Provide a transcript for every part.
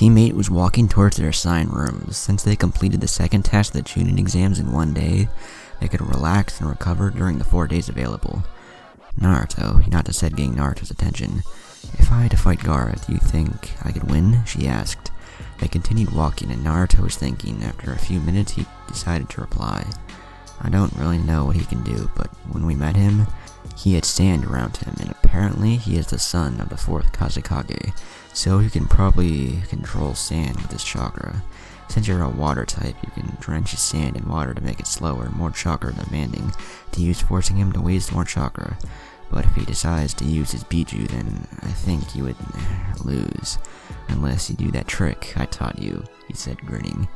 teammate was walking towards their assigned rooms. Since they completed the second test of the Chunin exams in one day, they could relax and recover during the 4 days available. Naruto, Hinata said, getting Naruto's attention. "If I had to fight Gara, do you think I could win?" she asked. They continued walking, and Naruto was thinking. After a few minutes, he decided to reply. "I don't really know what he can do, but when we met him, he had sand around him, and apparently he is the son of the 4th Kazekage, so he can probably control sand with his chakra. Since you're a water type, you can drench his sand in water to make it slower, more chakra demanding to use, forcing him to waste more chakra. But if he decides to use his Biju, then I think you would lose. Unless you do that trick I taught you," he said, grinning.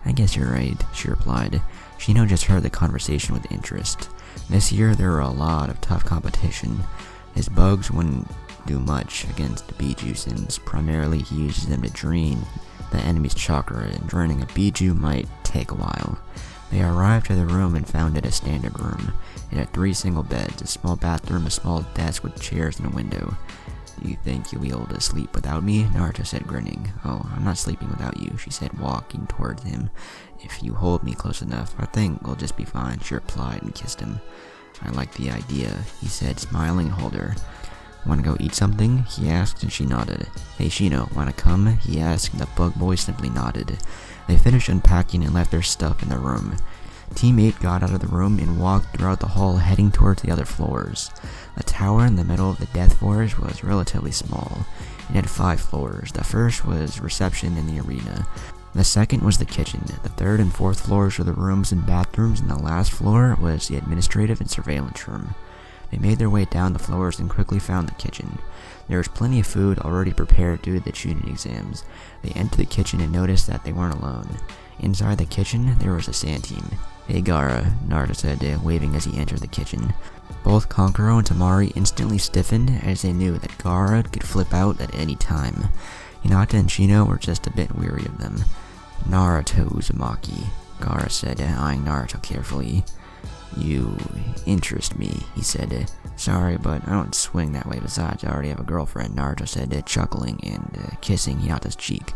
"I guess you're right," she replied. Shino just heard the conversation with interest. This year there were a lot of tough competition. His bugs wouldn't do much against the Biju, since primarily he uses them to drain the enemy's chakra, and draining a Biju might take a while. They arrived at the room and found it a standard room. It had 3 single beds, a small bathroom, a small desk with chairs and a window. "Do you think you'll be able to sleep without me?" Naruto said, grinning. "Oh, I'm not sleeping without you," she said, walking towards him. "If you hold me close enough, I think we'll just be fine," she replied and kissed him. "I like the idea," he said, smiling and held her. "Wanna go eat something?" he asked, and she nodded. "Hey Shino, wanna come?" he asked, and the bug boy simply nodded. They finished unpacking and left their stuff in the room. Teammate got out of the room and walked throughout the hall, heading towards the other floors. The tower in the middle of the Death Forest was relatively small. It had 5 floors. The first was reception in the arena. The second was the kitchen. The third and fourth floors were the rooms and bathrooms, and the last floor was the administrative and surveillance room. They made their way down the floors and quickly found the kitchen. There was plenty of food already prepared due to the Chunin exams. They entered the kitchen and noticed that they weren't alone. Inside the kitchen, there was a sand team. "Hey Gara," Naruto said, waving as he entered the kitchen. Both Kankuro and Temari instantly stiffened, as they knew that Gara could flip out at any time. Hinata and Shino were just a bit weary of them. "Naruto Uzumaki," Gara said, eyeing Naruto carefully. "You interest me," he said. "Sorry, but I don't swing that way. Besides, I already have a girlfriend," Naruto said, chuckling and kissing Hinata's cheek.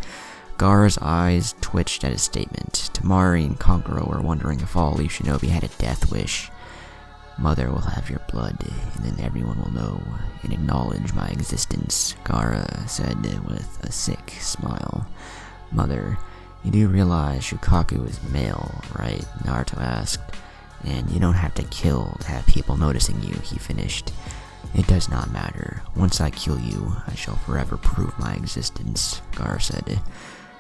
Gara's eyes twitched at his statement. Temari and Kankuro were wondering if all Leaf Shinobi had a death wish. "Mother will have your blood, and then everyone will know and acknowledge my existence," Gara said with a sick smile. "Mother, you do realize Shukaku is male, right?" Naruto asked. "And you don't have to kill to have people noticing you," he finished. "It does not matter. Once I kill you, I shall forever prove my existence," Gara said.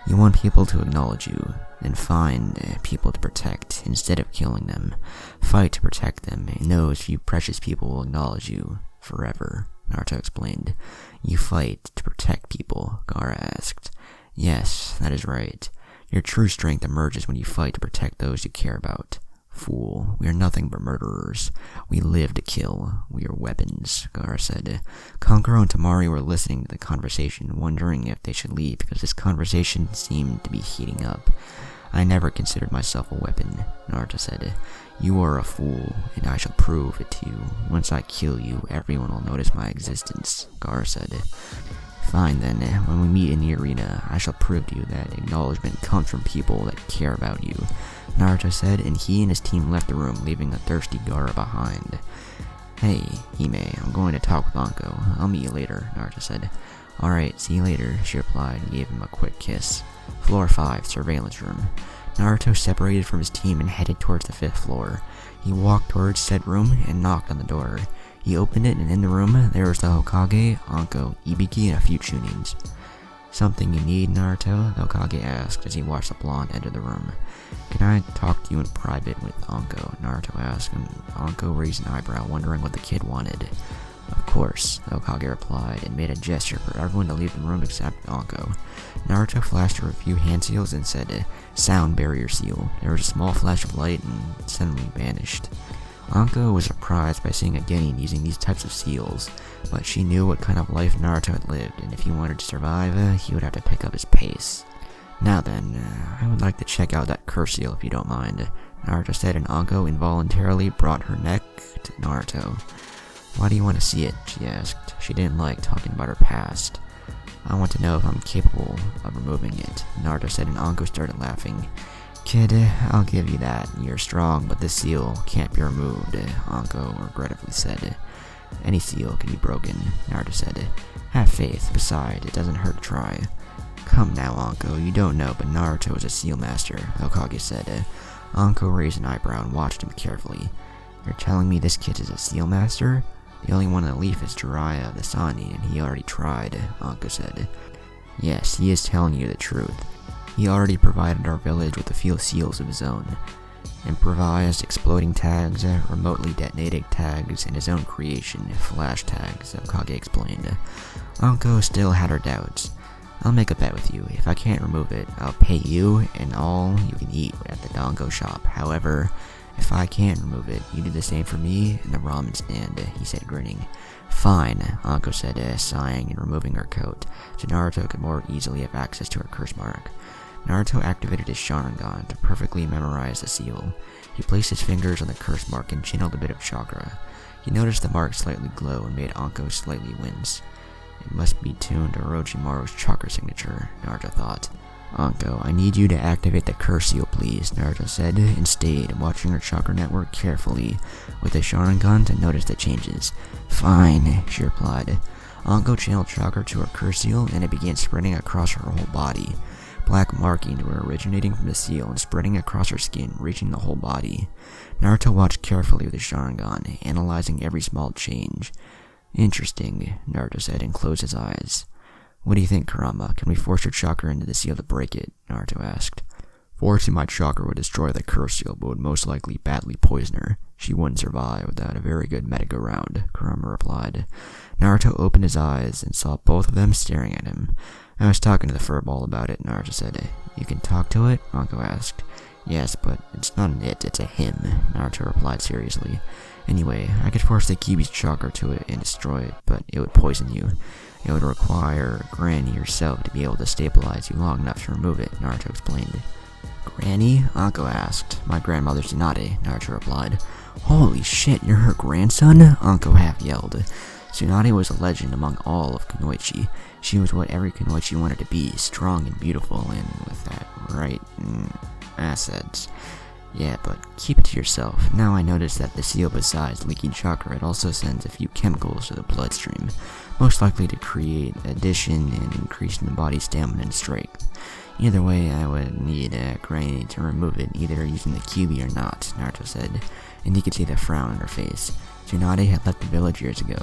"You want people to acknowledge you, then find people to protect instead of killing them. Fight to protect them, and those few precious people will acknowledge you forever," Naruto explained. "You fight to protect people?" Gara asked. "Yes, that is right. Your true strength emerges when you fight to protect those you care about." "Fool, we are nothing but murderers. We live to kill. We are weapons," Gara said. Kankuro and Temari were listening to the conversation, wondering if they should leave because this conversation seemed to be heating up. "I never considered myself a weapon," Naruto said. "You are a fool, and I shall prove it to you. Once I kill you, everyone will notice my existence," Gara said. "Fine then, when we meet in the arena, I shall prove to you that acknowledgement comes from people that care about you," Naruto said, and he and his team left the room, leaving a thirsty Gara behind. "Hey, Hime, I'm going to talk with Anko. I'll meet you later," Naruto said. "Alright, see you later," she replied and gave him a quick kiss. Floor 5, surveillance room. Naruto separated from his team and headed towards the 5th floor. He walked towards said room and knocked on the door. He opened it, and in the room, there was the Hokage, Anko, Ibiki, and a few Chunins. "Something you need, Naruto?" the Hokage asked as he watched the blonde enter the room. "Can I talk to you in private with Anko?" Naruto asked, and Anko raised an eyebrow, wondering what the kid wanted. "Of course," the Hokage replied, and made a gesture for everyone to leave the room except Anko. Naruto flashed her a few hand seals and said, "Sound barrier seal." There was a small flash of light and suddenly vanished. Anko was surprised by seeing a genin using these types of seals, but she knew what kind of life Naruto had lived, and if he wanted to survive, he would have to pick up his pace. "Now then, I would like to check out that curse seal if you don't mind," Naruto said, and Anko involuntarily brought her neck to Naruto. "Why do you want to see it?" she asked. She didn't like talking about her past. I want to know if I'm capable of removing it, Naruto said, and Anko started laughing. Kid, I'll give you that. You're strong, but the seal can't be removed, Anko regrettably said. Any seal can be broken, Naruto said. Have faith. Besides, it doesn't hurt to try. Come now, Anko. You don't know, but Naruto is a seal master, Hokage said. Anko raised an eyebrow and watched him carefully. You're telling me this kid is a seal master? The only one in the leaf is Jiraiya of the Sani, and he already tried, Anko said. Yes, he is telling you the truth. He already provided our village with a few seals of his own. Improvised exploding tags, remotely detonating tags, and his own creation, flash tags, Hokage explained. Anko still had her doubts. I'll make a bet with you. If I can't remove it, I'll pay you and all you can eat at the Dango shop. However, if I can't remove it, you do the same for me and the ramen stand, he said, grinning. Fine, Anko said, sighing and removing her coat, so Naruto could more easily have access to her curse mark. Naruto activated his Sharingan to perfectly memorize the seal. He placed his fingers on the curse mark and channeled a bit of chakra. He noticed the mark slightly glow and made Anko slightly wince. It must be tuned to Orochimaru's chakra signature, Naruto thought. Anko, I need you to activate the curse seal, please, Naruto said, and stayed, watching her chakra network carefully, with his Sharingan to notice the changes. Fine, she replied. Anko channeled chakra to her curse seal, and it began spreading across her whole body. Black markings were originating from the seal and spreading across her skin, reaching the whole body. Naruto watched carefully with his Sharingan, analyzing every small change. Interesting, Naruto said and closed his eyes. What do you think, Kurama? Can we force your chakra into the seal to break it? Naruto asked. Forcing my chakra would destroy the curse seal, but would most likely badly poison her. She wouldn't survive without a very good medical round, Kurama replied. Naruto opened his eyes and saw both of them staring at him. I was talking to the furball about it, Naruto said. You can talk to it? Anko asked. Yes, but it's not an it, it's a him, Naruto replied seriously. Anyway, I could force the Kibi's chakra to it and destroy it, but it would poison you. It would require Granny herself to be able to stabilize you long enough to remove it, Naruto explained. Granny? Anko asked. My grandmother's Tsunade, Naruto replied. Holy shit, you're her grandson? Anko half yelled. Tsunade was a legend among all of Kunoichi. She was what every Kunoichi wanted to be, strong and beautiful, and with that right assets. Yeah, but keep it to yourself. Now I notice that the seal, besides leaking chakra, it also sends a few chemicals to the bloodstream, most likely to create addition and increase in the body's stamina and strength. Either way, I would need Granny to remove it, either using the Kyuubi or not, Naruto said, and he could see the frown on her face. Tsunade had left the village years ago.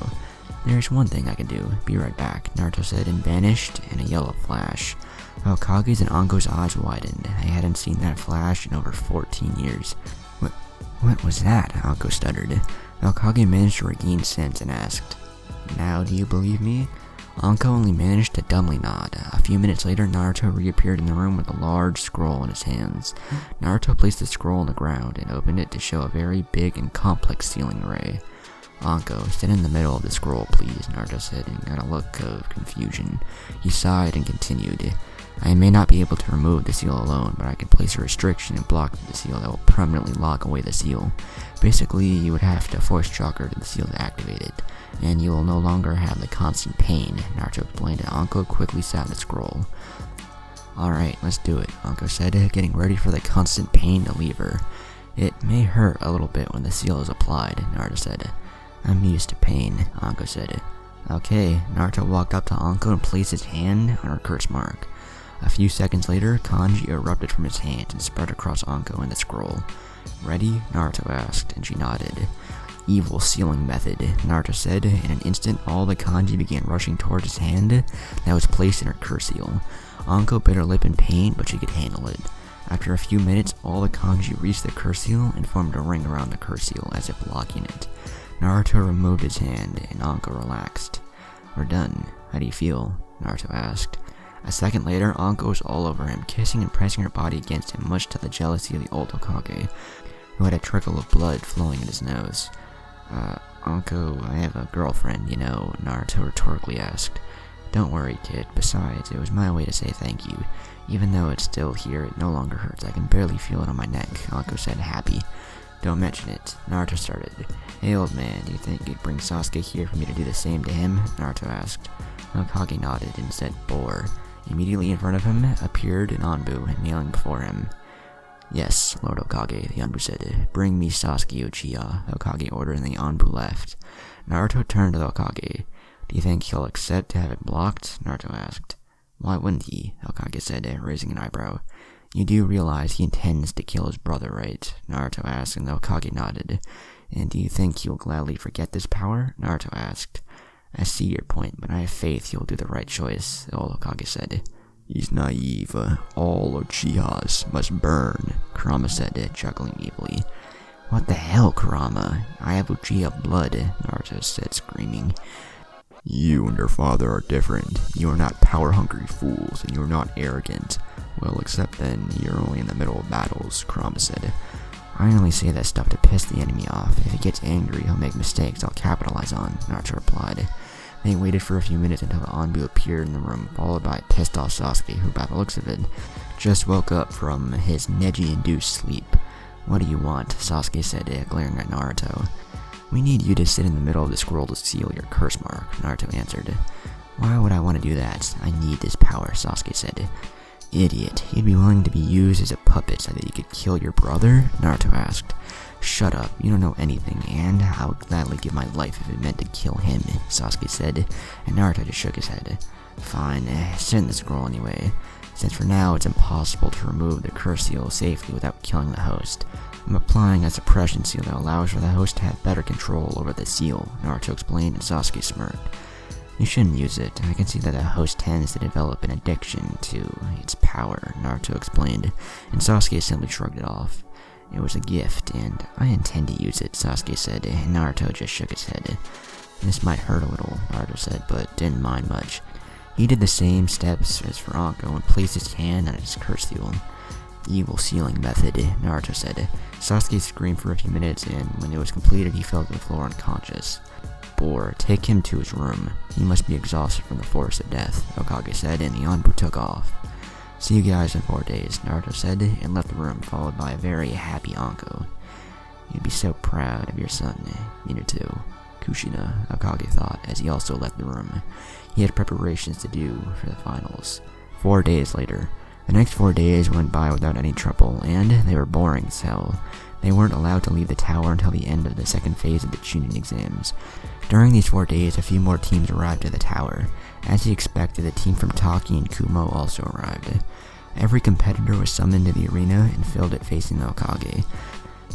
There's one thing I can do. Be right back, Naruto said, and vanished in a yellow flash. Hokage's and Anko's eyes widened. I hadn't seen that flash in over 14 years. What was that? Anko stuttered. Hokage managed to regain sense and asked, Now do you believe me? Anko only managed to dumbly nod. A few minutes later, Naruto reappeared in the room with a large scroll in his hands. Naruto placed the scroll on the ground and opened it to show a very big and complex sealing array. Anko, stand in the middle of the scroll, please, Naruto said, and got a look of confusion. He sighed and continued. I may not be able to remove the seal alone, but I can place a restriction and block the seal that will permanently lock away the seal. Basically, you would have to force chakra to the seal to activate it, and you will no longer have the constant pain, Naruto explained, and Anko quickly sat the scroll. Alright, let's do it, Anko said, getting ready for the constant pain to leave her. It may hurt a little bit when the seal is applied, Naruto said. I'm used to pain, Anko said. Okay, Naruto walked up to Anko and placed his hand on her curse mark. A few seconds later, kanji erupted from his hand and spread across Anko and the scroll. Ready? Naruto asked, and she nodded. Evil sealing method, Naruto said. In an instant, all the kanji began rushing towards his hand that was placed in her curse seal. Anko bit her lip in pain, but she could handle it. After a few minutes, all the kanji reached the curse seal and formed a ring around the curse seal as if blocking it. Naruto removed his hand, and Anko relaxed. We're done. How do you feel? Naruto asked. A second later, Anko was all over him, kissing and pressing her body against him, much to the jealousy of the old Hokage, who had a trickle of blood flowing in his nose. Anko, I have a girlfriend, you know, Naruto rhetorically asked. Don't worry, kid. Besides, it was my way to say thank you. Even though it's still here, it no longer hurts. I can barely feel it on my neck, Anko said, happy. Don't mention it. Naruto started. Hey, old man, do you think you'd bring Sasuke here for me to do the same to him? Naruto asked. Hokage nodded and said, "Bore." Immediately in front of him appeared an Anbu, kneeling before him. "Yes, Lord Hokage," the Anbu said. "Bring me Sasuke Uchiha," Hokage ordered, and the Anbu left. Naruto turned to the Hokage. "Do you think he'll accept to have it blocked?" Naruto asked. "Why wouldn't he?" Hokage said, raising an eyebrow. "You do realize he intends to kill his brother, right?" Naruto asked, and the Hokage nodded. "And do you think he will gladly forget this power?" Naruto asked. "I see your point, but I have faith he will do the right choice," the old Hokage said. "He's naive. All Uchihas must burn," Kurama said, chuckling evilly. "What the hell, Kurama? I have Uchiha blood," Naruto said, screaming. "You and your father are different. You are not power-hungry fools, and you are not arrogant. Well, except then, you're only in the middle of battles," Kurama said. "I only say that stuff to piss the enemy off. If he gets angry, he'll make mistakes I'll capitalize on," Naruto replied. They waited for a few minutes until the Anbu appeared in the room, followed by a pissed-off Sasuke, who, by the looks of it, just woke up from his Neji-induced sleep. "What do you want?" Sasuke said, glaring at Naruto. "We need you to sit in the middle of the scroll to seal your curse mark," Naruto answered. "Why would I want to do that? I need this power," Sasuke said. "Idiot, you'd be willing to be used as a puppet so that you could kill your brother?" Naruto asked. "Shut up, you don't know anything, and I would gladly give my life if it meant to kill him," Sasuke said, and Naruto just shook his head. "Fine, sit in the scroll anyway, since for now it's impossible to remove the curse seal safely without killing the host. I'm applying a suppression seal that allows for the host to have better control over the seal," Naruto explained, and Sasuke smirked. "You shouldn't use it. I can see that the host tends to develop an addiction to its power," Naruto explained, and Sasuke simply shrugged it off. "It was a gift, and I intend to use it," Sasuke said, and Naruto just shook his head. "This might hurt a little," Naruto said, but didn't mind much. He did the same steps as Franco and placed his hand on his curse seal. "Evil sealing method," Naruto said. Sasuke screamed for a few minutes, and when it was completed, he fell to the floor unconscious. "Bore, take him to his room. He must be exhausted from the force of death," Hokage said, and the Anbu took off. "See you guys in 4 days," Naruto said, and left the room, followed by a very happy Anko. "You'd be so proud of your son, Minato." Kushina, Hokage thought, as he also left the room. He had preparations to do for the finals. 4 days later. The next 4 days went by without any trouble, and they were boring as hell. They weren't allowed to leave the tower until the end of the second phase of the Chunin exams. During these 4 days, a few more teams arrived at the tower. As he expected, the team from Taki and Kumo also arrived. Every competitor was summoned to the arena and filled it facing the Hokage.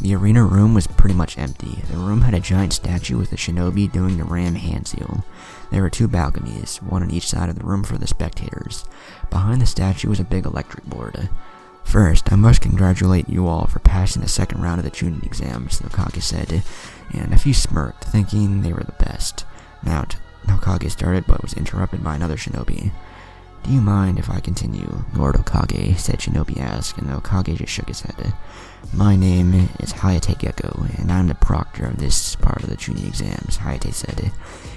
The arena room was pretty much empty. The room had a giant statue with a shinobi doing the ram hand seal. There were 2 balconies, one on each side of the room for the spectators. Behind the statue was a big electric board. "First, I must congratulate you all for passing the second round of the Chunin exams," the Hokage said, and a few smirked, thinking they were the best. "Now, the Hokage started, but was interrupted by another shinobi. "Do you mind if I continue, Lord Hokage?" said Shinobi asked, and the Hokage just shook his head. "My name is Hayate Gecko, and I'm the proctor of this part of the Chunin exams," Hayate said.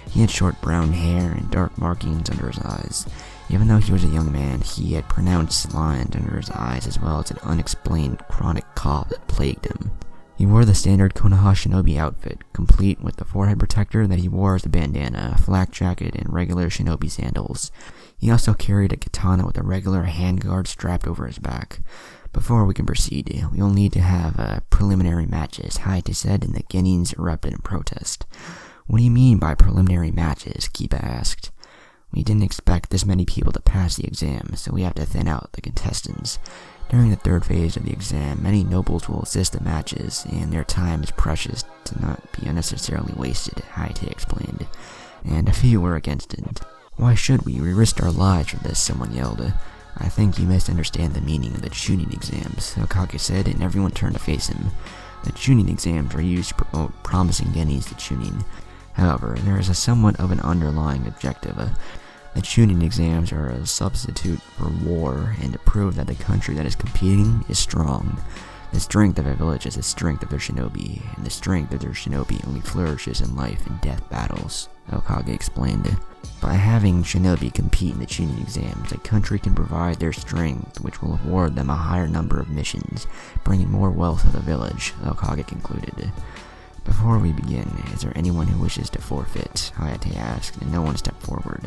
He had short brown hair and dark markings under his eyes. Even though he was a young man, he had pronounced lines under his eyes as well as an unexplained chronic cough that plagued him. He wore the standard Konoha shinobi outfit, complete with the forehead protector that he wore as a bandana, a flak jacket, and regular shinobi sandals. He also carried a katana with a regular handguard strapped over his back. "Before we can proceed, we'll need to have preliminary matches," Hayate said, and the Genins erupted in protest. "What do you mean by preliminary matches?" Kiba asked. "We didn't expect this many people to pass the exam, so we have to thin out the contestants. During the third phase of the exam, many nobles will assist the matches, and their time is precious to not be unnecessarily wasted," Hayate explained, and a few were against it. "Why should we? We risked our lives for this," someone yelled. "I think you misunderstand the meaning of the Chunin exams," Hokage said, and everyone turned to face him. The Chunin exams are used to promote promising Genins to Chunin. However, there is a somewhat of an underlying objective. The Chunin exams are a substitute for war, and to prove that the country that is competing is strong. The strength of a village is the strength of their shinobi, and the strength of their shinobi only flourishes in life and death battles, Hokage explained. By having shinobi compete in the Chunin exams, a country can provide their strength, which will award them a higher number of missions, bringing more wealth to the village, Hokage concluded. "Before we begin, is there anyone who wishes to forfeit?" Hayate asked, and no one stepped forward.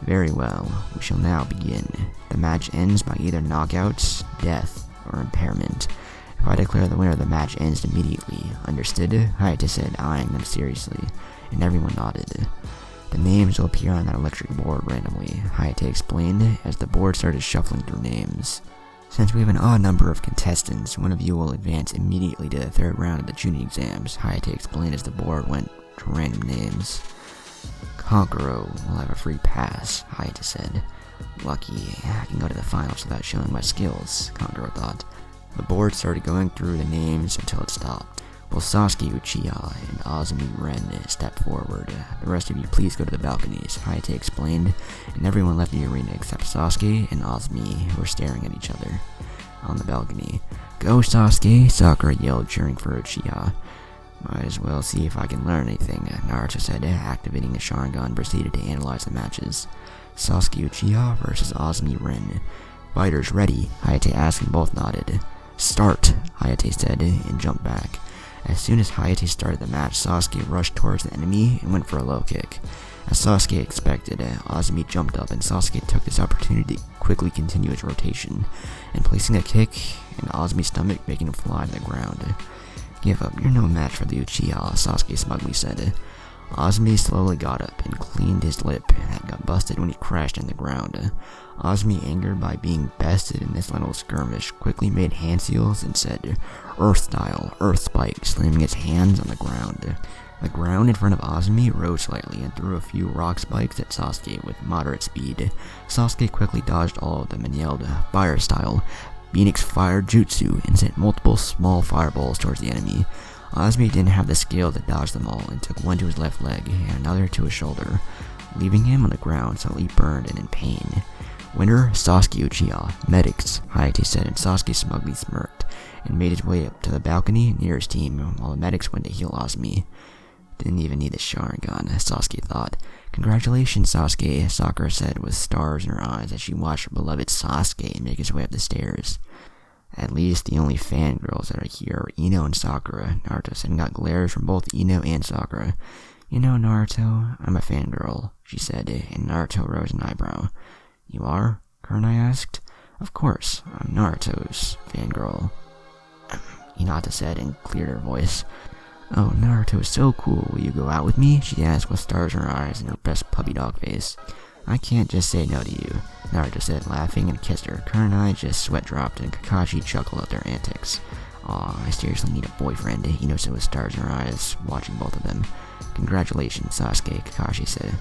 Very well, we shall now begin. The match ends by either knockouts, death, or impairment. If I declare the winner, the match ends immediately. Understood? Hayate said, eyeing them seriously, and everyone nodded. The names will appear on that electric board randomly, Hayate explained, as the board started shuffling through names. Since we have an odd number of contestants, one of you will advance immediately to the third round of the tuning exams, Hayate explained as the board went to random names. Kankuro will have a free pass, Hayate said. Lucky, I can go to the finals without showing my skills, Kankuro thought. The board started going through the names until it stopped. Will Sasuke Uchiha and Osmi Ren step forward? The rest of you please go to the balconies, Hayate explained, and everyone left the arena except Sasuke and Osmi, who were staring at each other. On the balcony, Go Sasuke, Sakura yelled, cheering for Uchiha. Might as well see if I can learn anything, Naruto said, activating the Sharingan, proceeded to analyze the matches. Sasuke Uchiha versus Osmi Ren. Fighters ready, Hayate asked, and both nodded. Start, Hayate said, and jumped back. As soon as Hayate started the match, Sasuke rushed towards the enemy and went for a low kick. As Sasuke expected, Osmi jumped up, and Sasuke took this opportunity to quickly continue his rotation, and placing a kick in Osmi's stomach, making him fly to the ground. Give up, you're no match for the Uchiha, Sasuke smugly said. Osmi slowly got up and cleaned his lip that got busted when he crashed on the ground. Osmi, angered by being bested in this little skirmish, quickly made hand seals and said, Earth style, Earth spike, slamming his hands on the ground. The ground in front of Osmi rose slightly and threw a few rock spikes at Sasuke with moderate speed. Sasuke quickly dodged all of them and yelled, Fire style, Phoenix Fire Jutsu, and sent multiple small fireballs towards the enemy. Osmi didn't have the skill to dodge them all and took one to his left leg and another to his shoulder, leaving him on the ground slightly burned and in pain. Winner, Sasuke Uchiha. Medics, Hayate said, and Sasuke smugly smirked and made his way up to the balcony near his team while the medics went to heal Osmi. Didn't even need the Sharingan, Sasuke thought. Congratulations, Sasuke, Sakura said with stars in her eyes as she watched her beloved Sasuke make his way up the stairs. At least the only fangirls that are here are Ino and Sakura, Naruto said, and got glares from both Ino and Sakura. You know, Naruto, I'm a fangirl, she said, and Naruto rose an eyebrow. You are? Kurenai asked. Of course, I'm Naruto's fangirl, Hinata said and cleared her voice. Oh, Naruto is so cool, will you go out with me? She asked with stars in her eyes and her best puppy dog face. I can't just say no to you, Naruto said, laughing, and kissed her. Kurenai just sweat dropped and Kakashi chuckled at their antics. Aw, I seriously need a boyfriend, Ino said with stars in her eyes, watching both of them. Congratulations, Sasuke, Kakashi said.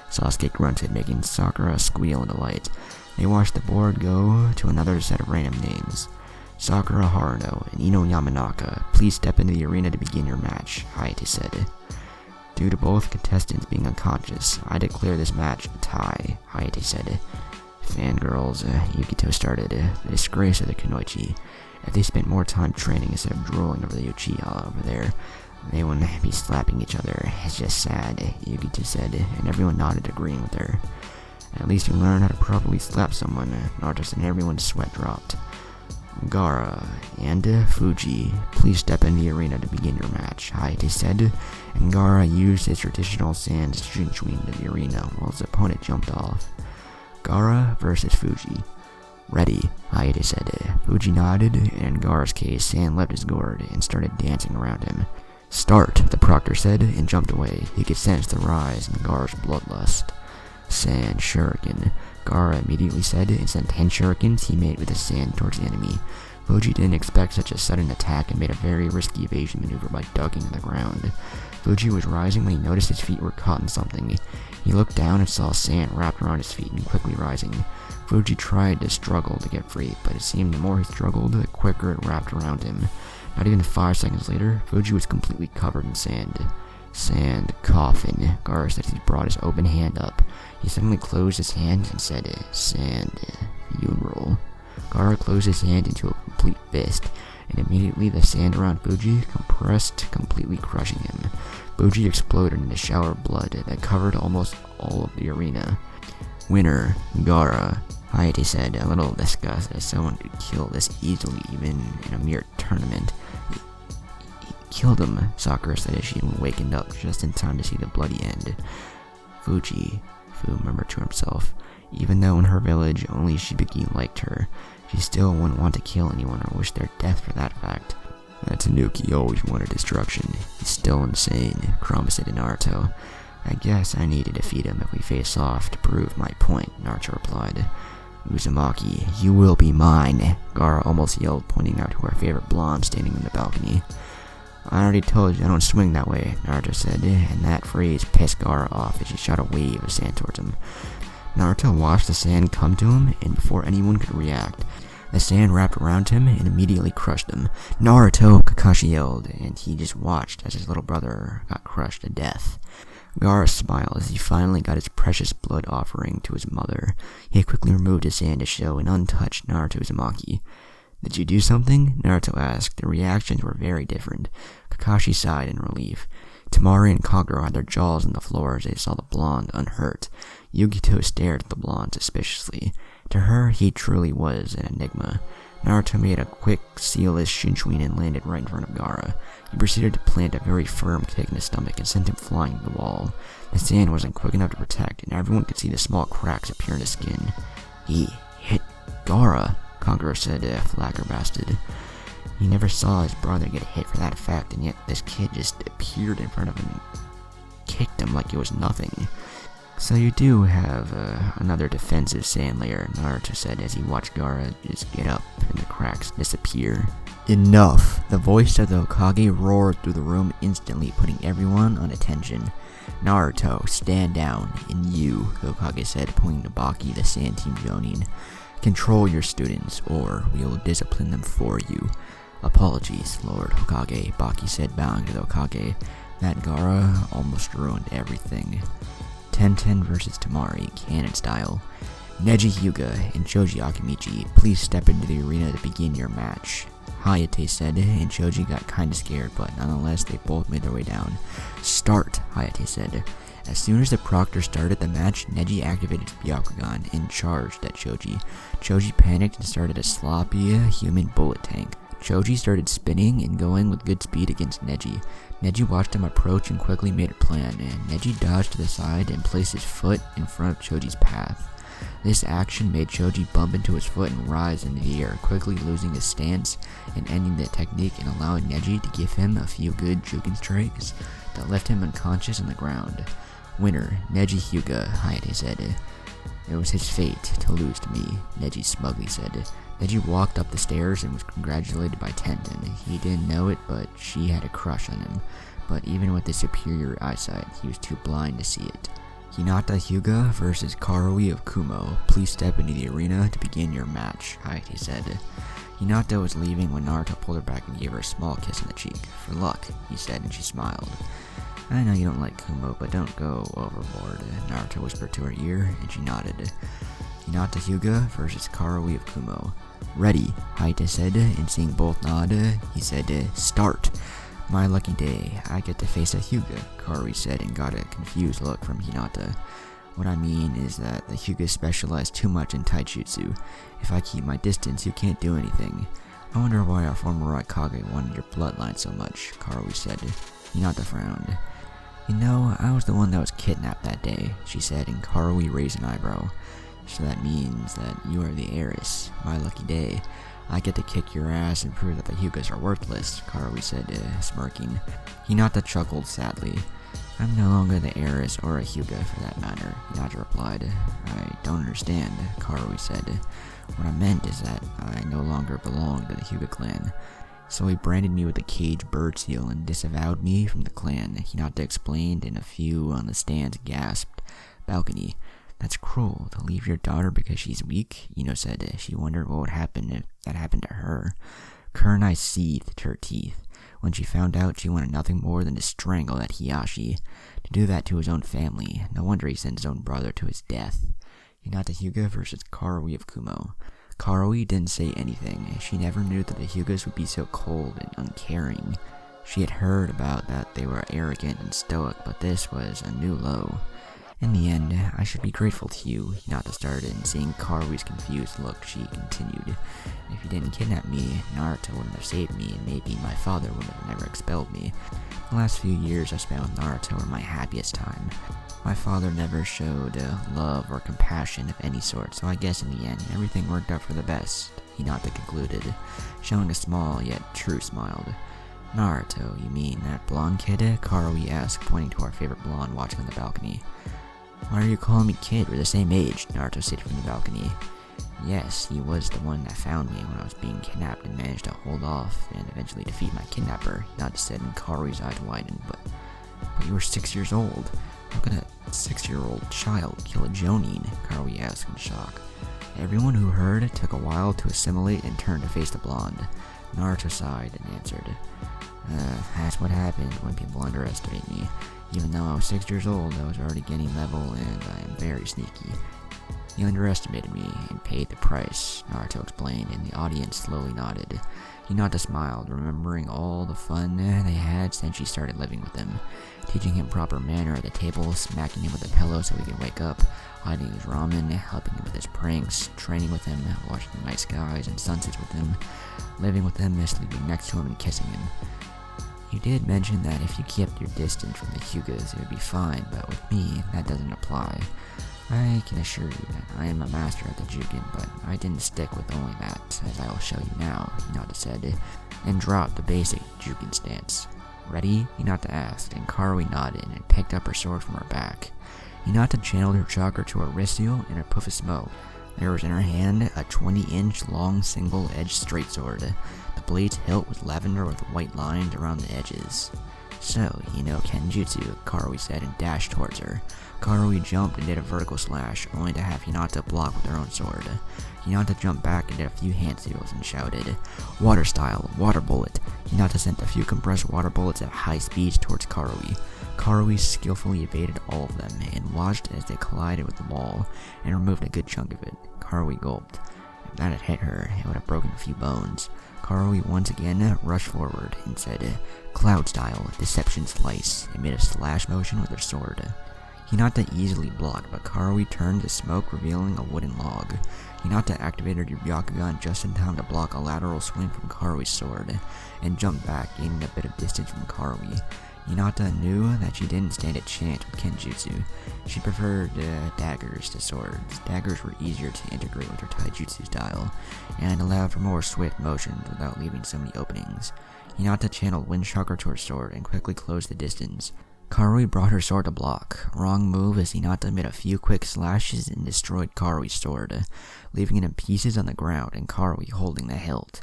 Sasuke grunted, making Sakura squeal in delight. They watched the board go to another set of random names. Sakura Haruno and Ino Yamanaka, please step into the arena to begin your match, Hayate said. Due to both contestants being unconscious, I declare this match a tie, Hayate said. Fangirls, Yukito started, the disgrace of the Kunoichi. If they spent more time training instead of drooling over the Uchiha over there, they wouldn't be slapping each other. It's just sad, Yukito said, and everyone nodded, agreeing with her. At least you learn how to properly slap someone, Naruto said, and everyone's sweat dropped. Gara and Fuji, please step in the arena to begin your match, Hayate said, and Gara used his traditional sand Shinshui into the arena while his opponent jumped off. Gara versus Fuji. Ready, Hayate said. Fuji nodded, and in Gara's case, sand left his gourd and started dancing around him. Start, the proctor said, and jumped away. He could sense the rise in Gara's bloodlust. Sand Shuriken, Gara immediately said, and sent 10 shurikens he made with his sand towards the enemy. Fuji didn't expect such a sudden attack and made a very risky evasion maneuver by ducking to the ground. Fuji was rising when he noticed his feet were caught in something. He looked down and saw sand wrapped around his feet and quickly rising. Fuji tried to struggle to get free, but it seemed the more he struggled, the quicker it wrapped around him. Not even 5 seconds later, Fuji was completely covered in sand. Sand coffin, Gara said as he brought his open hand up. He suddenly closed his hand and said, Sand funeral. Gara closed his hand into a complete fist, and immediately the sand around Fuji compressed, completely crushing him. Fuji exploded in a shower of blood that covered almost all of the arena. Winner, Gara, Hayate said, a little disgusted as someone could kill this easily even in a mere tournament. He killed him, Sakura said as she wakened up just in time to see the bloody end. Fuji, Fu murmured to himself. Even though in her village only Shibiki liked her, she still wouldn't want to kill anyone or wish their death for that fact. That Tanuki always wanted destruction. He's still insane, Kurama said to Naruto. I guess I need to defeat him if we face off to prove my point, Naruto replied. Uzumaki, you will be mine, Gara almost yelled, pointing out to her favorite blonde standing on the balcony. I already told you I don't swing that way, Naruto said, and that phrase pissed Gara off as she shot a wave of sand towards him. Naruto watched the sand come to him, and before anyone could react, the sand wrapped around him and immediately crushed him. Naruto, Kakashi yelled, and he just watched as his little brother got crushed to death. Gara smiled as he finally got his precious blood offering to his mother. He quickly removed his hand to show an untouched Naruto Uzumaki. Did you do something? Naruto asked. The reactions were very different. Kakashi sighed in relief. Temari and Kagero had their jaws on the floor as they saw the blonde unhurt. Yugito stared at the blonde suspiciously. To her, he truly was an enigma. Naruto made a quick, sealless Shinshuin and landed right in front of Gara. He proceeded to plant a very firm kick in his stomach and sent him flying to the wall. The sand wasn't quick enough to protect, and everyone could see the small cracks appear in his skin. He hit Gara, Kagero said, flabbergasted. He never saw his brother get hit for that effect, and yet this kid just appeared in front of him and kicked him like it was nothing. So you do have another defensive sand layer, Naruto said as he watched Gara just get up and the cracks disappear. Enough! The voice of the Hokage roared through the room instantly, putting everyone on attention. Naruto, stand down, and you, the Hokage said, pointing to Baki, the sand team jonin. Control your students, or we will discipline them for you. Apologies, Lord Hokage, Baki said, bowing to the Hokage. That Gara almost ruined everything. Tenten versus Temari, canon style. Neji Hyuga and Choji Akimichi, please step into the arena to begin your match. Hayate said, and Choji got kinda scared, but nonetheless they both made their way down. Start, Hayate said. As soon as the proctor started the match, Neji activated his Byakugan and charged at Choji. Choji panicked and started a sloppy human bullet tank. Choji started spinning and going with good speed against Neji. Neji watched him approach and quickly made a plan, and Neji dodged to the side and placed his foot in front of Choji's path. This action made Choji bump into his foot and rise into the air, quickly losing his stance and ending the technique and allowing Neji to give him a few good juking strikes that left him unconscious on the ground. Winner, Neji Hyuga, Hayate said. It was his fate to lose to me, Neji smugly said. Neji walked up the stairs and was congratulated by Tenten. He didn't know it, but she had a crush on him. But even with his superior eyesight, he was too blind to see it. Hinata Hyuga versus Karui of Kumo. Please step into the arena to begin your match, Hayate said. Hinata was leaving when Naruto pulled her back and gave her a small kiss on the cheek. For luck, he said, and she smiled. I know you don't like Kumo, but don't go overboard, Naruto whispered to her ear, and she nodded. Hinata Hyuga versus Karui of Kumo. Ready, Hayate said, and seeing both nod, he said, start. My lucky day, I get to face a Hyuga, Karui said, and got a confused look from Hinata. What I mean is that the Hyuga specialize too much in taijutsu. If I keep my distance, you can't do anything. I wonder why our former Raikage wanted your bloodline so much, Karui said. Hinata frowned. You know, I was the one that was kidnapped that day, she said, and Karui raised an eyebrow. So that means that you are the heiress. My lucky day. I get to kick your ass and prove that the Hyugas are worthless, Karui said, smirking. Hinata chuckled sadly. I'm no longer the heiress or a Hyuga for that matter, Hinata replied. I don't understand, Karui said. What I meant is that I no longer belong to the Hyuga clan. So he branded me with a cage bird seal and disavowed me from the clan, Hinata explained, and a few on the stands gasped. Balcony. That's cruel, to leave your daughter because she's weak, Ino said. She wondered what would happen if that happened to her. Kurenai seethed her teeth. When she found out, she wanted nothing more than to strangle that Hiyashi. To do that to his own family. No wonder he sent his own brother to his death. Hinata Hyuga versus Karui of Kumo. Karui didn't say anything. She never knew that the Hyugas would be so cold and uncaring. She had heard about that they were arrogant and stoic, but this was a new low. In the end, I should be grateful to you, Hinata started, and seeing Karui's confused look, she continued. If you didn't kidnap me, Naruto wouldn't have saved me, and maybe my father would have never expelled me. The last few years I spent with Naruto were my happiest time. My father never showed love or compassion of any sort, so I guess in the end, everything worked out for the best, Hinata concluded, showing a small yet true smile. Naruto, you mean that blonde kid? Karui asked, pointing to our favorite blonde watching on the balcony. Why are you calling me kid? We're the same age, Naruto stated from the balcony. Yes, he was the one that found me when I was being kidnapped and managed to hold off and eventually defeat my kidnapper, Hinata said, and Karui's eyes widened. But you were 6 years old. How could a 6-year-old child kill a Jonin? Karui asked in shock. Everyone who heard took a while to assimilate and turned to face the blonde. Naruto sighed and answered, that's what happens when people underestimate me. Even though I was 6 years old, I was already gaining level and I am very sneaky. You underestimated me and paid the price, Naruto explained, and the audience slowly nodded. Hinata smiled, remembering all the fun they had since she started living with him. Teaching him proper manner at the table, smacking him with a pillow so he could wake up, hiding his ramen, helping him with his pranks, training with him, watching the night skies and sunsets with him, living with him, sleeping next to him and kissing him. You did mention that if you kept your distance from the Hyugas, it would be fine, but with me, that doesn't apply. I can assure you that I am a master at the Jugen, but I didn't stick with only that, as I will show you now, Hinata said, and dropped the basic Jugen stance. Ready? Hinata asked, and Karui nodded and picked up her sword from her back. Hinata channeled her chakra to her wrist seal and her puff of smoke. There was in her hand a 20-inch long single-edged straight sword. The blade's hilt was lavender with white lines around the edges. So, you know Kenjutsu, Karui said and dashed towards her. Karui jumped and did a vertical slash, only to have Hinata block with her own sword. Hinata jumped back and did a few hand seals and shouted, Water style, water bullet. Hinata sent a few compressed water bullets at high speeds towards Karui. Karui skillfully evaded all of them and watched as they collided with the wall and removed a good chunk of it. Karui gulped. If that had hit her, it would have broken a few bones. Karui once again rushed forward and said, Cloud style, deception slice, and made a slash motion with her sword. Hinata easily blocked, but Karui turned to smoke, revealing a wooden log. Hinata activated her Byakugan just in time to block a lateral swing from Karui's sword, and jumped back, gaining a bit of distance from Karui. Hinata knew that she didn't stand a chance with Kenjutsu. She preferred daggers to swords. Daggers were easier to integrate with her taijutsu style, and allowed for more swift motions without leaving so many openings. Hinata channeled wind chakra to her sword and quickly closed the distance. Karui brought her sword to block. Wrong move as Hinata made a few quick slashes and destroyed Karui's sword, leaving it in pieces on the ground and Karui holding the hilt.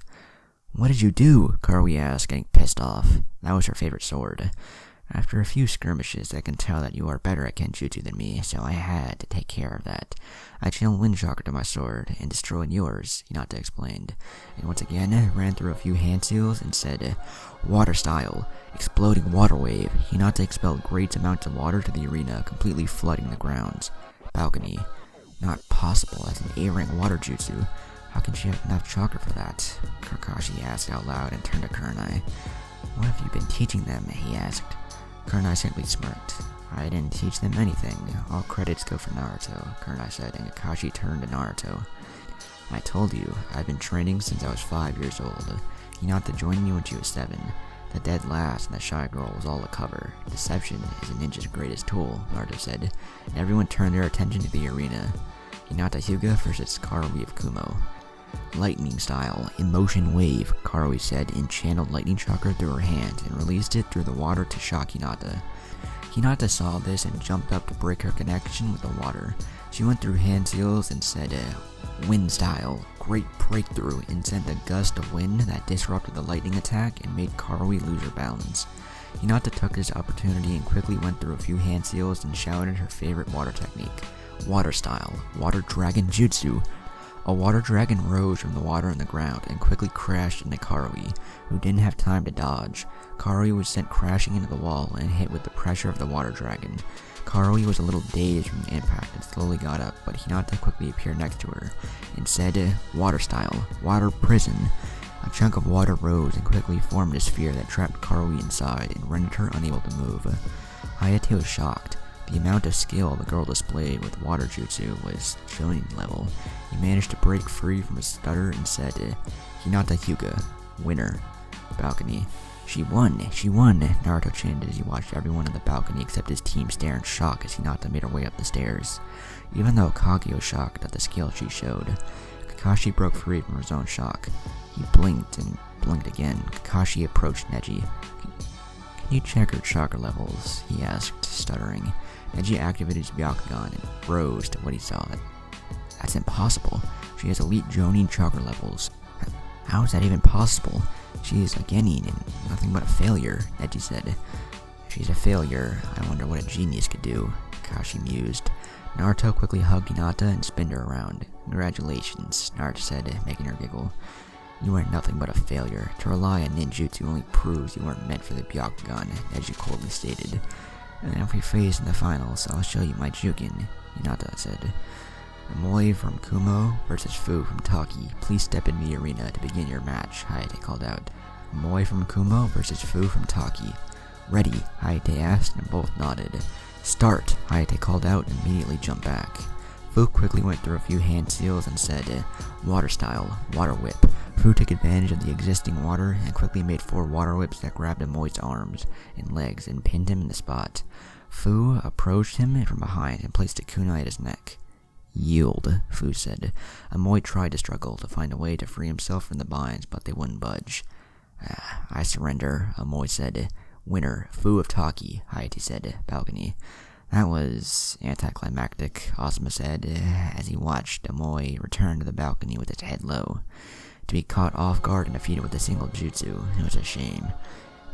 What did you do? Karui asked, getting pissed off. That was her favorite sword. After a few skirmishes, I can tell that you are better at Kenjutsu than me, so I had to take care of that. I channeled wind chakra to my sword and destroyed yours, Hinata explained, and once again ran through a few hand seals and said, Water style, exploding water wave. Hinata expelled great amounts of water to the arena, completely flooding the grounds. Balcony. Not possible, that's an A-rank water jutsu. How can she have enough chakra for that? Kakashi asked out loud and turned to Kurenai. What have you been teaching them? He asked. Kurenai simply smirked. I didn't teach them anything. All credits go for Naruto, Kurenai said, and Kakashi turned to Naruto. I told you, I've been training since I was 5 years old. Hinata joined me when she was 7. The dead last and the shy girl was all a cover. Deception is a ninja's greatest tool, Naruto said, and everyone turned their attention to the arena. Hinata Hyuga versus Karui of Kumo. Lightning style, emotion wave, Karui said, and channeled lightning chakra through her hand and released it through the water to shock Hinata. Hinata saw this and jumped up to break her connection with the water. She went through hand seals and said, wind style, great breakthrough, and sent a gust of wind that disrupted the lightning attack and made Karui lose her balance. Hinata took this opportunity and quickly went through a few hand seals and shouted her favorite water technique. Water style, water dragon jutsu. A water dragon rose from the water on the ground and quickly crashed into Karui, who didn't have time to dodge. Karui was sent crashing into the wall and hit with the pressure of the water dragon. Karui was a little dazed from the impact and slowly got up, but Hinata quickly appeared next to her and said, water style, water prison. A chunk of water rose and quickly formed a sphere that trapped Karui inside and rendered her unable to move. Hayate was shocked. The amount of skill the girl displayed with water jutsu was shonen level. He managed to break free from his stutter and said, "Hinata Hyuga, winner." Balcony. She won, Naruto chanted as he watched everyone on the balcony except his team stare in shock as Hinata made her way up the stairs. Even though Kage was shocked at the skill she showed, Kakashi broke free from his own shock. He blinked and blinked again. Kakashi approached Neji. "Can you check her chakra levels?" he asked, stuttering. Neji activated his Byakugan and rose to what he saw. "That's impossible. She has elite Jonin chakra levels." "How is that even possible? She is a genin and nothing but a failure," Neji said. "If she's a failure, I wonder what a genius could do," Kakashi mused. Naruto quickly hugged Hinata and spinned her around. "Congratulations," Naruto said, making her giggle. "You are nothing but a failure. To rely on ninjutsu only proves you weren't meant for the Byakugan," Neji coldly stated. "And if we face in the finals, I'll show you my Jukin," Hinata said. "Amoy from Kumo versus Fu from Taki. Please step in the arena to begin your match," Hayate called out. "Amoy from Kumo versus Fu from Taki." "Ready?" Hayate asked, and both nodded. "Start!" Hayate called out and immediately jumped back. Fu quickly went through a few hand seals and said, "Water style, water whip." Fu took advantage of the existing water and quickly made 4 water whips that grabbed Amoy's arms and legs and pinned him in the spot. Fu approached him from behind and placed a kunai at his neck. "Yield," Fu said. Amoy tried to struggle to find a way to free himself from the binds, but they wouldn't budge. "I surrender," Amoy said. "Winner, Fu of Taki," Hayate said, balcony. "That was anticlimactic," Osmi said, as he watched Amoy return to the balcony with his head low. To be caught off guard and defeated with a single jutsu, it was a shame.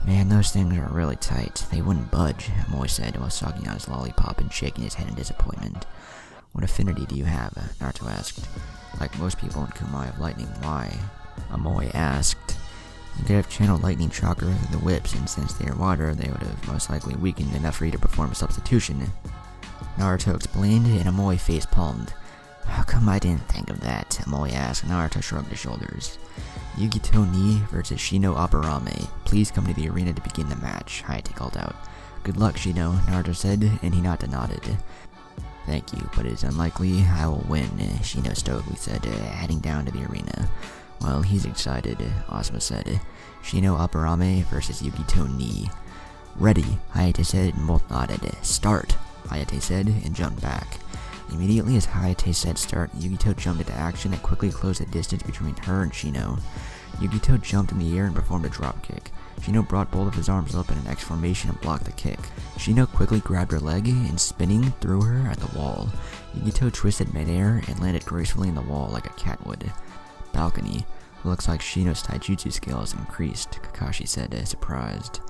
"Man, those things are really tight. They wouldn't budge," Amoy said while sucking on his lollipop and shaking his head in disappointment. "What affinity do you have?" Naruto asked. "Like most people in Kumai of Lightning, why?" Amoy asked. "You could have channeled lightning chakra through the whips, and since they are water, they would have most likely weakened enough for you to perform a substitution." Naruto explained, and Amoy face-palmed. "How come I didn't think of that?" Amoy asked. Naruto shrugged his shoulders. "Yugito Ni versus Shino Aburame. Please come to the arena to begin the match," Hayate called out. "Good luck, Shino," Naruto said, and Hinata nodded. "Thank you, but it is unlikely I will win," Shino stoically said, heading down to the arena. "Well, he's excited," Osmi said. "Shino Aburame versus Yugito Ni." "Ready," Hayate said, and both nodded. "Start," Hayate said, and jumped back. Immediately as Hayate said start, Yugito jumped into action and quickly closed the distance between her and Shino. Yugito jumped in the air and performed a drop kick. Shino brought both of his arms up in an X formation and blocked the kick. Shino quickly grabbed her leg and spinning threw her at the wall. Yugito twisted midair and landed gracefully in the wall like a cat would. Balcony. "Looks like Shino's taijutsu skill has increased," Kakashi said, surprised.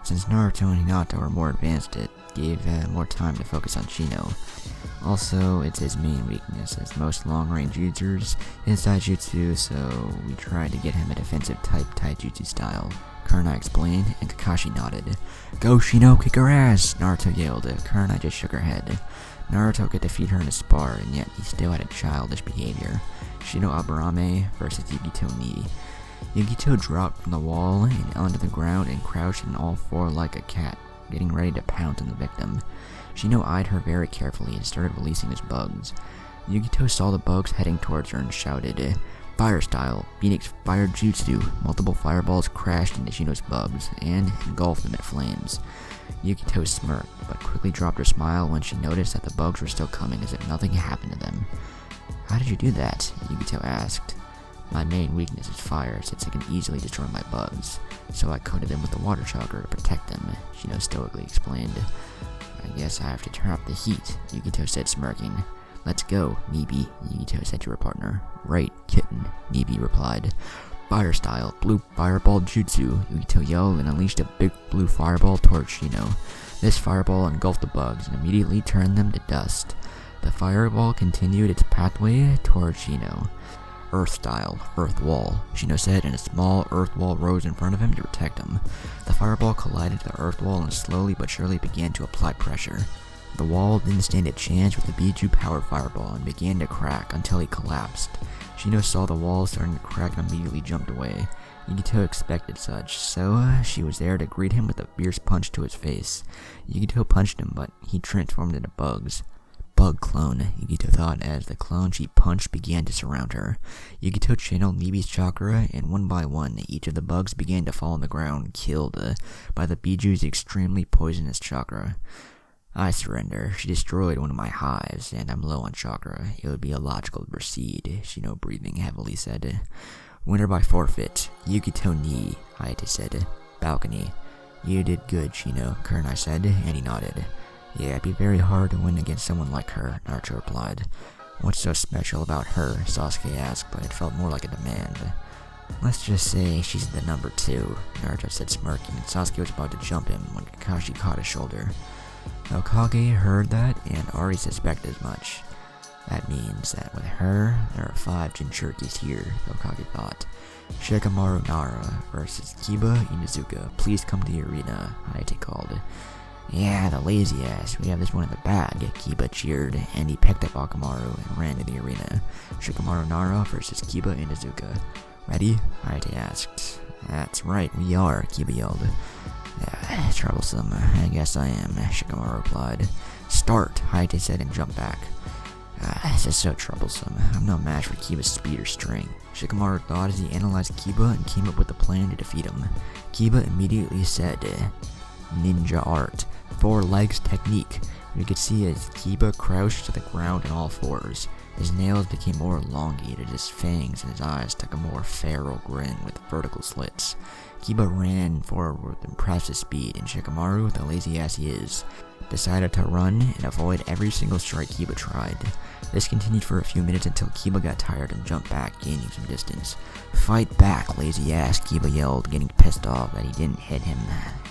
Since Naruto and Hinata were more advanced, it gave more time to focus on Shino. Also, it's his main weakness, as most long-range users is taijutsu, so we tried to get him a defensive type taijutsu style. Kurenai explained, and Kakashi nodded. "Go Shino, kick her ass!" Naruto yelled. Kurenai just shook her head. Naruto could defeat her in a spar, and yet he still had a childish behavior. Shino Aburame versus Yugito Ni. Yugito dropped from the wall and onto the ground and crouched on all four like a cat, getting ready to pounce on the victim. Shino eyed her very carefully and started releasing his bugs. Yugito saw the bugs heading towards her and shouted, "Fire style, Phoenix Fire Jutsu." Multiple fireballs crashed into Shino's bugs and engulfed them in flames. Yugito smirked, but quickly dropped her smile when she noticed that the bugs were still coming as if nothing had happened to them. "How did you do that?" Yugito asked. "My main weakness is fire, since it can easily destroy my bugs, so I coated them with the water chakra to protect them," Shino stoically explained. "I guess I have to turn up the heat," Yugito said, smirking. "Let's go, Nibi," Yugito said to her partner. "Right, kitten," Nibi replied. "Fire style, blue fireball jutsu," Yugito yelled and unleashed a big blue fireball towards Shino. This fireball engulfed the bugs and immediately turned them to dust. The fireball continued its pathway towards Shino. "Earth style, earth wall," Shino said, and a small earth wall rose in front of him to protect him. The fireball collided to the earth wall and slowly but surely began to apply pressure. The wall didn't stand a chance with the Biju-powered fireball and began to crack until he collapsed. Shino saw the wall starting to crack and immediately jumped away. Yugito expected such, so she was there to greet him with a fierce punch to his face. Yugito punched him, but he transformed into bugs. Bug clone, Yugito thought as the clone she punched began to surround her. Yugito channeled Mibi's chakra, and one by one, each of the bugs began to fall on the ground, killed by the Biju's extremely poisonous chakra. I surrender. She destroyed one of my hives, and I'm low on chakra. It would be illogical to proceed, Shino breathing heavily said. Winner by forfeit. Yugito ni, Hayate said. Balcony. You did good, Shino, Kurenai said, and he nodded. Yeah, it'd be very hard to win against someone like her, Naruto replied. What's so special about her? Sasuke asked, but it felt more like a demand. Let's just say she's the number 2, Naruto said smirking, and Sasuke was about to jump him when Kakashi caught his shoulder. Hokage heard that and already suspected as much. That means that with her, there are 5 Jinchurikis here, Hokage thought. Shikamaru Nara versus Kiba Inuzuka. Please come to the arena, Hayate called. Yeah, the lazy ass. We have this one in the bag, Kiba cheered, and he picked up Akamaru and ran to the arena. Shikamaru Nara versus Kiba Inuzuka. Ready? Hayate asked. That's right, we are, Kiba yelled. Troublesome. I guess I am, Shikamaru replied. Start, Hayate said and jumped back. This is so troublesome. I'm no match for Kiba's speed or strength. Shikamaru thought as he analyzed Kiba and came up with a plan to defeat him. Kiba immediately said, Ninja art. 4 legs technique. We could see as Kiba crouched to the ground on all 4s. His nails became more elongated, his fangs and his eyes took a more feral grin with vertical slits. Kiba ran forward with impressive speed, and Shikamaru, the lazy ass he is, decided to run and avoid every single strike Kiba tried. This continued for a few minutes until Kiba got tired and jumped back, gaining some distance. Fight back, lazy ass, Kiba yelled, getting pissed off that he didn't hit him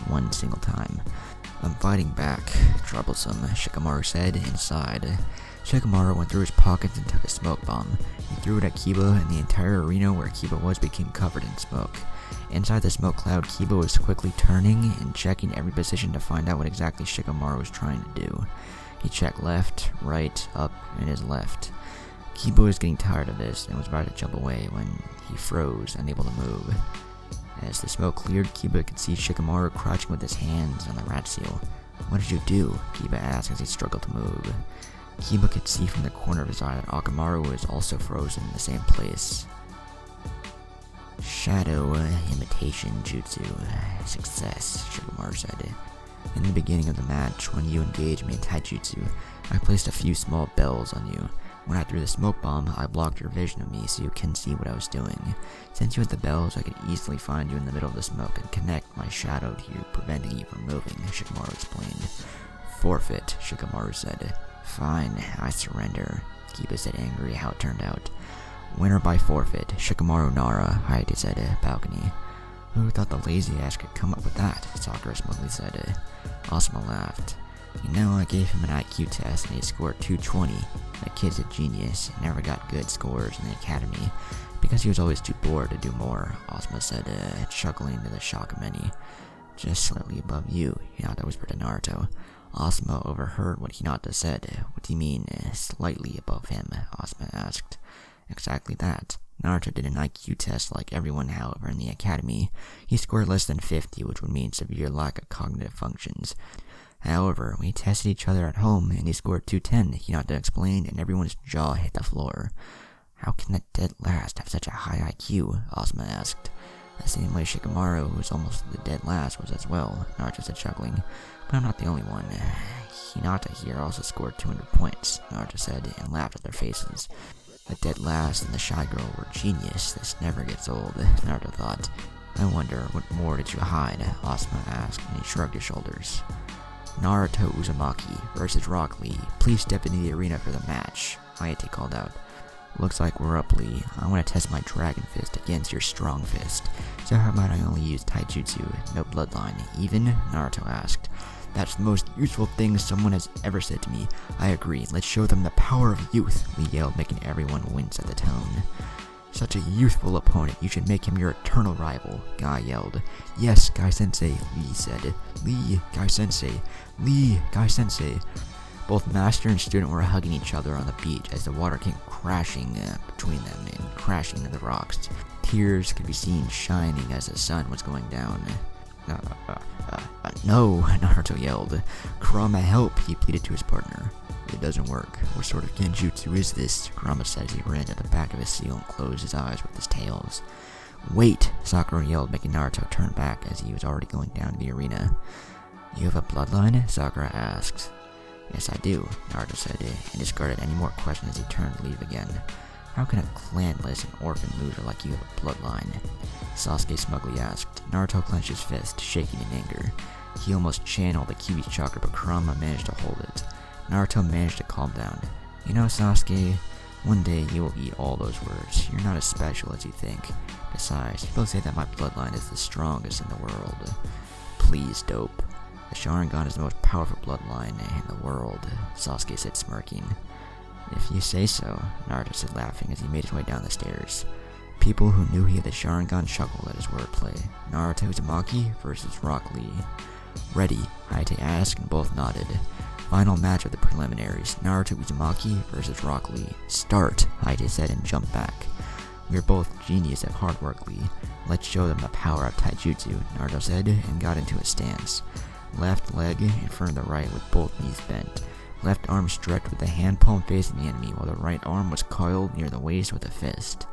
one single time. I'm fighting back, troublesome, Shikamaru said and sighed. Shikamaru went through his pockets and took a smoke bomb. He threw it at Kiba, and the entire arena where Kiba was became covered in smoke. Inside the smoke cloud, Kiba was quickly turning and checking every position to find out what exactly Shikamaru was trying to do. He checked left, right, up, and his left. Kiba was getting tired of this and was about to jump away when he froze, unable to move. As the smoke cleared, Kiba could see Shikamaru crouching with his hands on the rat seal. What did you do? Kiba asked as he struggled to move. Kiba could see from the corner of his eye that Akamaru was also frozen in the same place. Shadow imitation jutsu. Success, Shikamaru said. In the beginning of the match, when you engaged me in taijutsu, I placed a few small bells on you. When I threw the smoke bomb, I blocked your vision of me so you couldn't see what I was doing. Since you had the bells, I could easily find you in the middle of the smoke and connect my shadow to you, preventing you from moving, Shikamaru explained. Forfeit, Shikamaru said. Fine, I surrender, Kiba said angry how it turned out. Winner by forfeit, Shikamaru Nara, Hayate said, balcony. Who thought the lazy ass could come up with that? Sakura smugly said. Osmo laughed. You know, I gave him an IQ test and he scored 220. That kid's a genius and never got good scores in the academy because he was always too bored to do more, Osmo said, chuckling to the shock of many. Just slightly above you, Hinata whispered to Naruto. Osmo overheard what Hinata said. What do you mean, slightly above him? Osmo asked. Exactly that. Naruto did an IQ test like everyone, however, in the academy. He scored less than 50, which would mean severe lack of cognitive functions. However, we tested each other at home, and he scored 210, Hinata explained, and everyone's jaw hit the floor. How can the dead last have such a high IQ? Osmo asked. The same way Shikamaru, who was almost the dead last, was as well, Naruto said, chuckling. But I'm not the only one. Hinata here also scored 200 points, Naruto said, and laughed at their faces. The dead last and the shy girl were genius. This never gets old, Naruto thought. I wonder, what more did you hide? Osmo asked, and he shrugged his shoulders. Naruto Uzumaki versus Rock Lee. Please step into the arena for the match, Hayate called out. Looks like we're up, Lee. I want to test my Dragon Fist against your Strong Fist. So how about I only use Taijutsu, no bloodline, even? Naruto asked. That's the most useful thing someone has ever said to me. I agree, let's show them the power of youth, Lee yelled, making everyone wince at the tone. Such a youthful opponent, you should make him your eternal rival, Guy yelled. Yes, Guy-sensei, Lee said. Lee, Guy-sensei. Lee, Guy-sensei. Both master and student were hugging each other on the beach as the water came crashing between them and crashing into the rocks. tears could be seen shining as the sun was going down. No, Naruto yelled. Kurama, help, he pleaded to his partner. It doesn't work. What sort of genjutsu is this? Kurama said as he ran to the back of his seal and closed his eyes with his tails. Wait, Sakura yelled, making Naruto turn back as he was already going down to the arena. You have a bloodline? Sakura asked. Yes, I do, Naruto said, and discarded any more questions as he turned to leave again. How can a clanless and orphan loser like you have a bloodline? Sasuke smugly asked. Naruto clenched his fist, shaking in anger. He almost channeled the Kyuubi's chakra, but Kurama managed to hold it. Naruto managed to calm down. You know, Sasuke, one day you will eat all those words. You're not as special as you think. Besides, people say that my bloodline is the strongest in the world. Please, dope. The Sharingan is the most powerful bloodline in the world, Sasuke said, smirking. If you say so, Naruto said, laughing as he made his way down the stairs. People who knew he had the Sharingan chuckled at his wordplay. Naruto Uzumaki versus Rock Lee. Ready, Hayate asked, and both nodded. Final match of the preliminaries, Naruto Uzumaki versus Rock Lee. Start, Hayate said and jumped back. We are both genius at hard work, Lee. Let's show them the power of taijutsu, Naruto said, and got into a stance. Left leg in front of the right with both knees bent. Left arm stretched with the hand palm facing the enemy, while the right arm was coiled near the waist with a fist.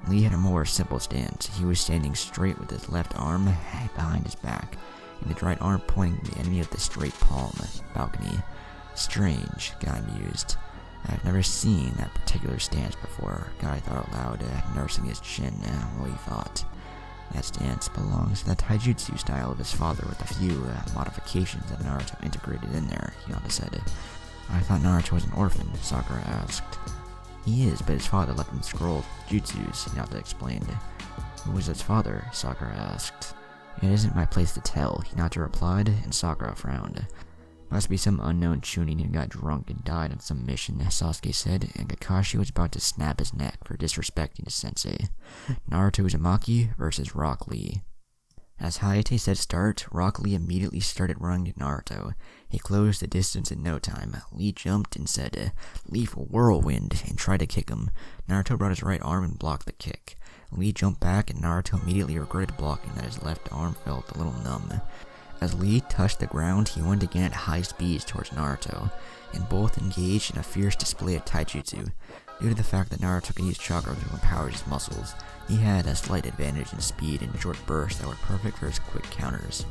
Lee had a more simple stance. He was standing straight with his left arm behind his back, and his right arm pointing the enemy with the straight palm. Balcony. Strange, Guy mused. I've never seen that particular stance before, Guy thought out loud, nursing his chin. What he thought. That stance belongs to the taijutsu style of his father with a few modifications that Naruto integrated in there, Hinata said. I thought Naruto was an orphan, Sakura asked. He is, but his father let him scroll jutsus, Hinata explained. Who was his father? Sakura asked. It isn't my place to tell, Hinata replied, and Sakura frowned. Must be some unknown chunin who got drunk and died on some mission, Sasuke said, and Kakashi was about to snap his neck for disrespecting his sensei. Naruto Uzumaki versus Rock Lee. As Hayate said start, Rock Lee immediately started running to Naruto. He closed the distance in no time. Lee jumped and said, Leaf Whirlwind, and tried to kick him. Naruto brought his right arm and blocked the kick. Lee jumped back and Naruto immediately regretted blocking that his left arm felt a little numb. As Lee touched the ground, he went again at high speeds towards Naruto, and both engaged in a fierce display of taijutsu. Due to the fact that Naruto could use chakra to empower his muscles, he had a slight advantage in speed and short bursts that were perfect for his quick counters.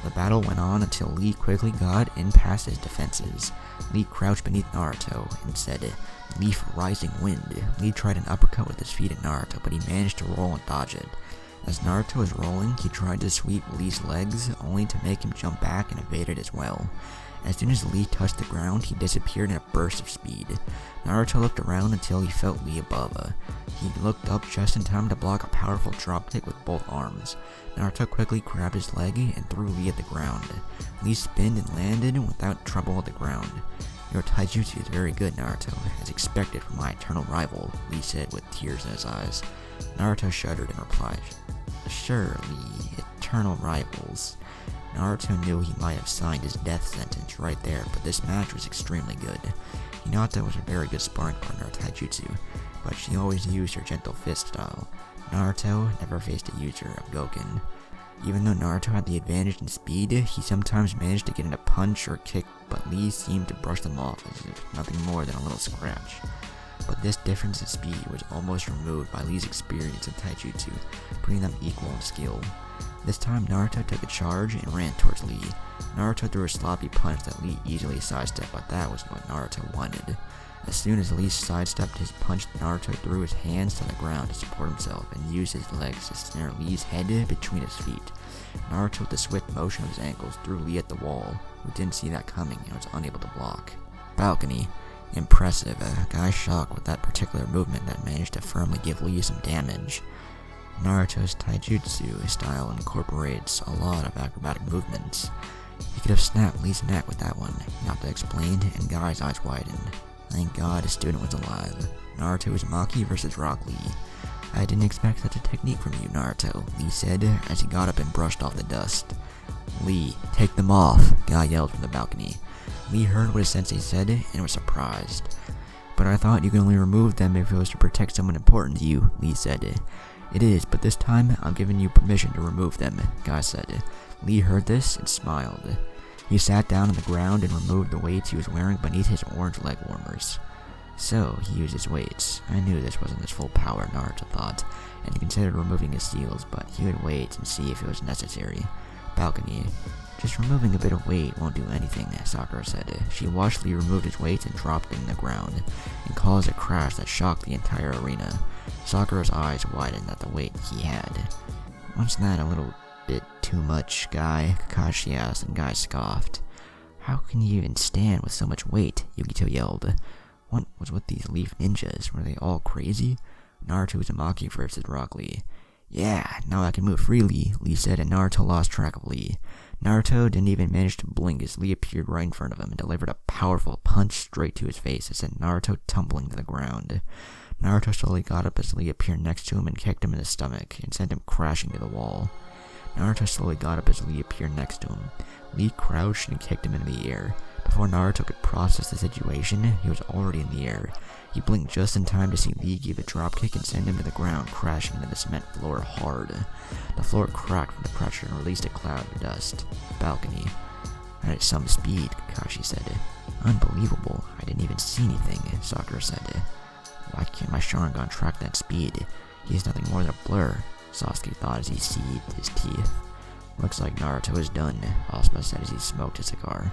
The battle went on until Lee quickly got in past his defenses. Lee crouched beneath Naruto and said, Leaf Rising Wind. Lee tried an uppercut with his feet at Naruto, but he managed to roll and dodge it. As Naruto was rolling, he tried to sweep Lee's legs, only to make him jump back and evade it as well. As soon as Lee touched the ground, he disappeared in a burst of speed. Naruto looked around until he felt Lee above. He looked up just in time to block a powerful dropkick with both arms. Naruto quickly grabbed his leg and threw Lee at the ground. Lee spinned and landed without trouble at the ground. Your taijutsu is very good, Naruto, as expected from my eternal rival, Lee said with tears in his eyes. Naruto shuddered and replied, Sure, Lee, eternal rivals. Naruto knew he might have signed his death sentence right there, but this match was extremely good. Hinata was a very good sparring partner at taijutsu, but she always used her gentle fist style. Naruto never faced a user of Goken. Even though Naruto had the advantage in speed, he sometimes managed to get in a punch or kick, but Lee seemed to brush them off as if nothing more than a little scratch. But this difference in speed was almost removed by Lee's experience in taijutsu, putting them equal in skill. This time Naruto took a charge and ran towards Lee. Naruto threw a sloppy punch that Lee easily sidestepped, but that was what Naruto wanted. As soon as Lee sidestepped his punch, Naruto threw his hands to the ground to support himself and used his legs to snare Lee's head between his feet. Naruto, with a swift motion of his ankles, threw Lee at the wall, who didn't see that coming and was unable to block. Balcony. Impressive, a guy shocked with that particular movement that managed to firmly give Lee some damage. Naruto's taijutsu style incorporates a lot of acrobatic movements. He could have snapped Lee's neck with that one, Hinata explained, and Guy's eyes widened. Thank God his student was alive. Naruto Uzumaki versus Rock Lee. I didn't expect such a technique from you, Naruto, Lee said, as he got up and brushed off the dust. Lee, take them off, Guy yelled from the balcony. Lee heard what his sensei said and was surprised. But I thought you could only remove them if it was to protect someone important to you, Lee said. "It is, but this time, I'm giving you permission to remove them," Guy said. Lee heard this and smiled. He sat down on the ground and removed the weights he was wearing beneath his orange leg warmers. So, he used his weights. I knew this wasn't his full power, Naruto thought, and he considered removing his seals, but he would wait and see if it was necessary. Balcony. "Just removing a bit of weight won't do anything," Sakura said. She watched Lee remove his weights and dropped them in the ground, and caused a crash that shocked the entire arena. Sakura's eyes widened at the weight he had. "Wasn't that a little bit too much, Guy?" Kakashi asked, and Guy scoffed. "How can you even stand with so much weight?" Yugito yelled. What was with these leaf ninjas? Were they all crazy? Naruto Uzumaki versus Rock Lee. "Yeah, now I can move freely," Lee said, and Naruto lost track of Lee. Naruto didn't even manage to blink as Lee appeared right in front of him and delivered a powerful punch straight to his face that sent Naruto tumbling to the ground. Naruto slowly got up as Lee appeared next to him and kicked him in the stomach and sent him crashing to the wall. Naruto slowly got up as Lee appeared next to him. Lee crouched and kicked him into the air. Before Naruto could process the situation, he was already in the air. He blinked just in time to see Lee give a dropkick and send him to the ground, crashing into the cement floor hard. The floor cracked from the pressure and released a cloud of dust. Balcony. "That is some speed," Kakashi said. "Unbelievable. I didn't even see anything," Sakura said. "Why can't my Sharingan track that speed? He's nothing more than a blur," Sasuke thought as he seethed his teeth. "Looks like Naruto is done," Osmi said as he smoked a cigar.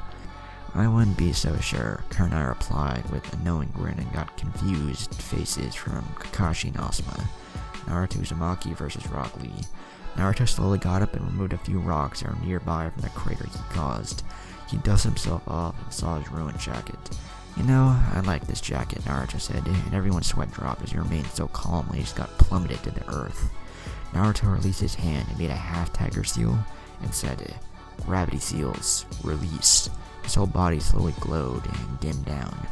"I wouldn't be so sure," Kurenai replied with a knowing grin and got confused faces from Kakashi and Osmi. Naruto Uzumaki versus Rock Lee. Naruto slowly got up and removed a few rocks that were nearby from the crater he caused. He dusted himself off and saw his ruined jacket. "You know, I like this jacket," Naruto said, and everyone's sweat dropped as he remained so calm when he just got plummeted to the earth. Naruto released his hand and made a half-tiger seal and said, "Gravity seals, release." His whole body slowly glowed and dimmed down.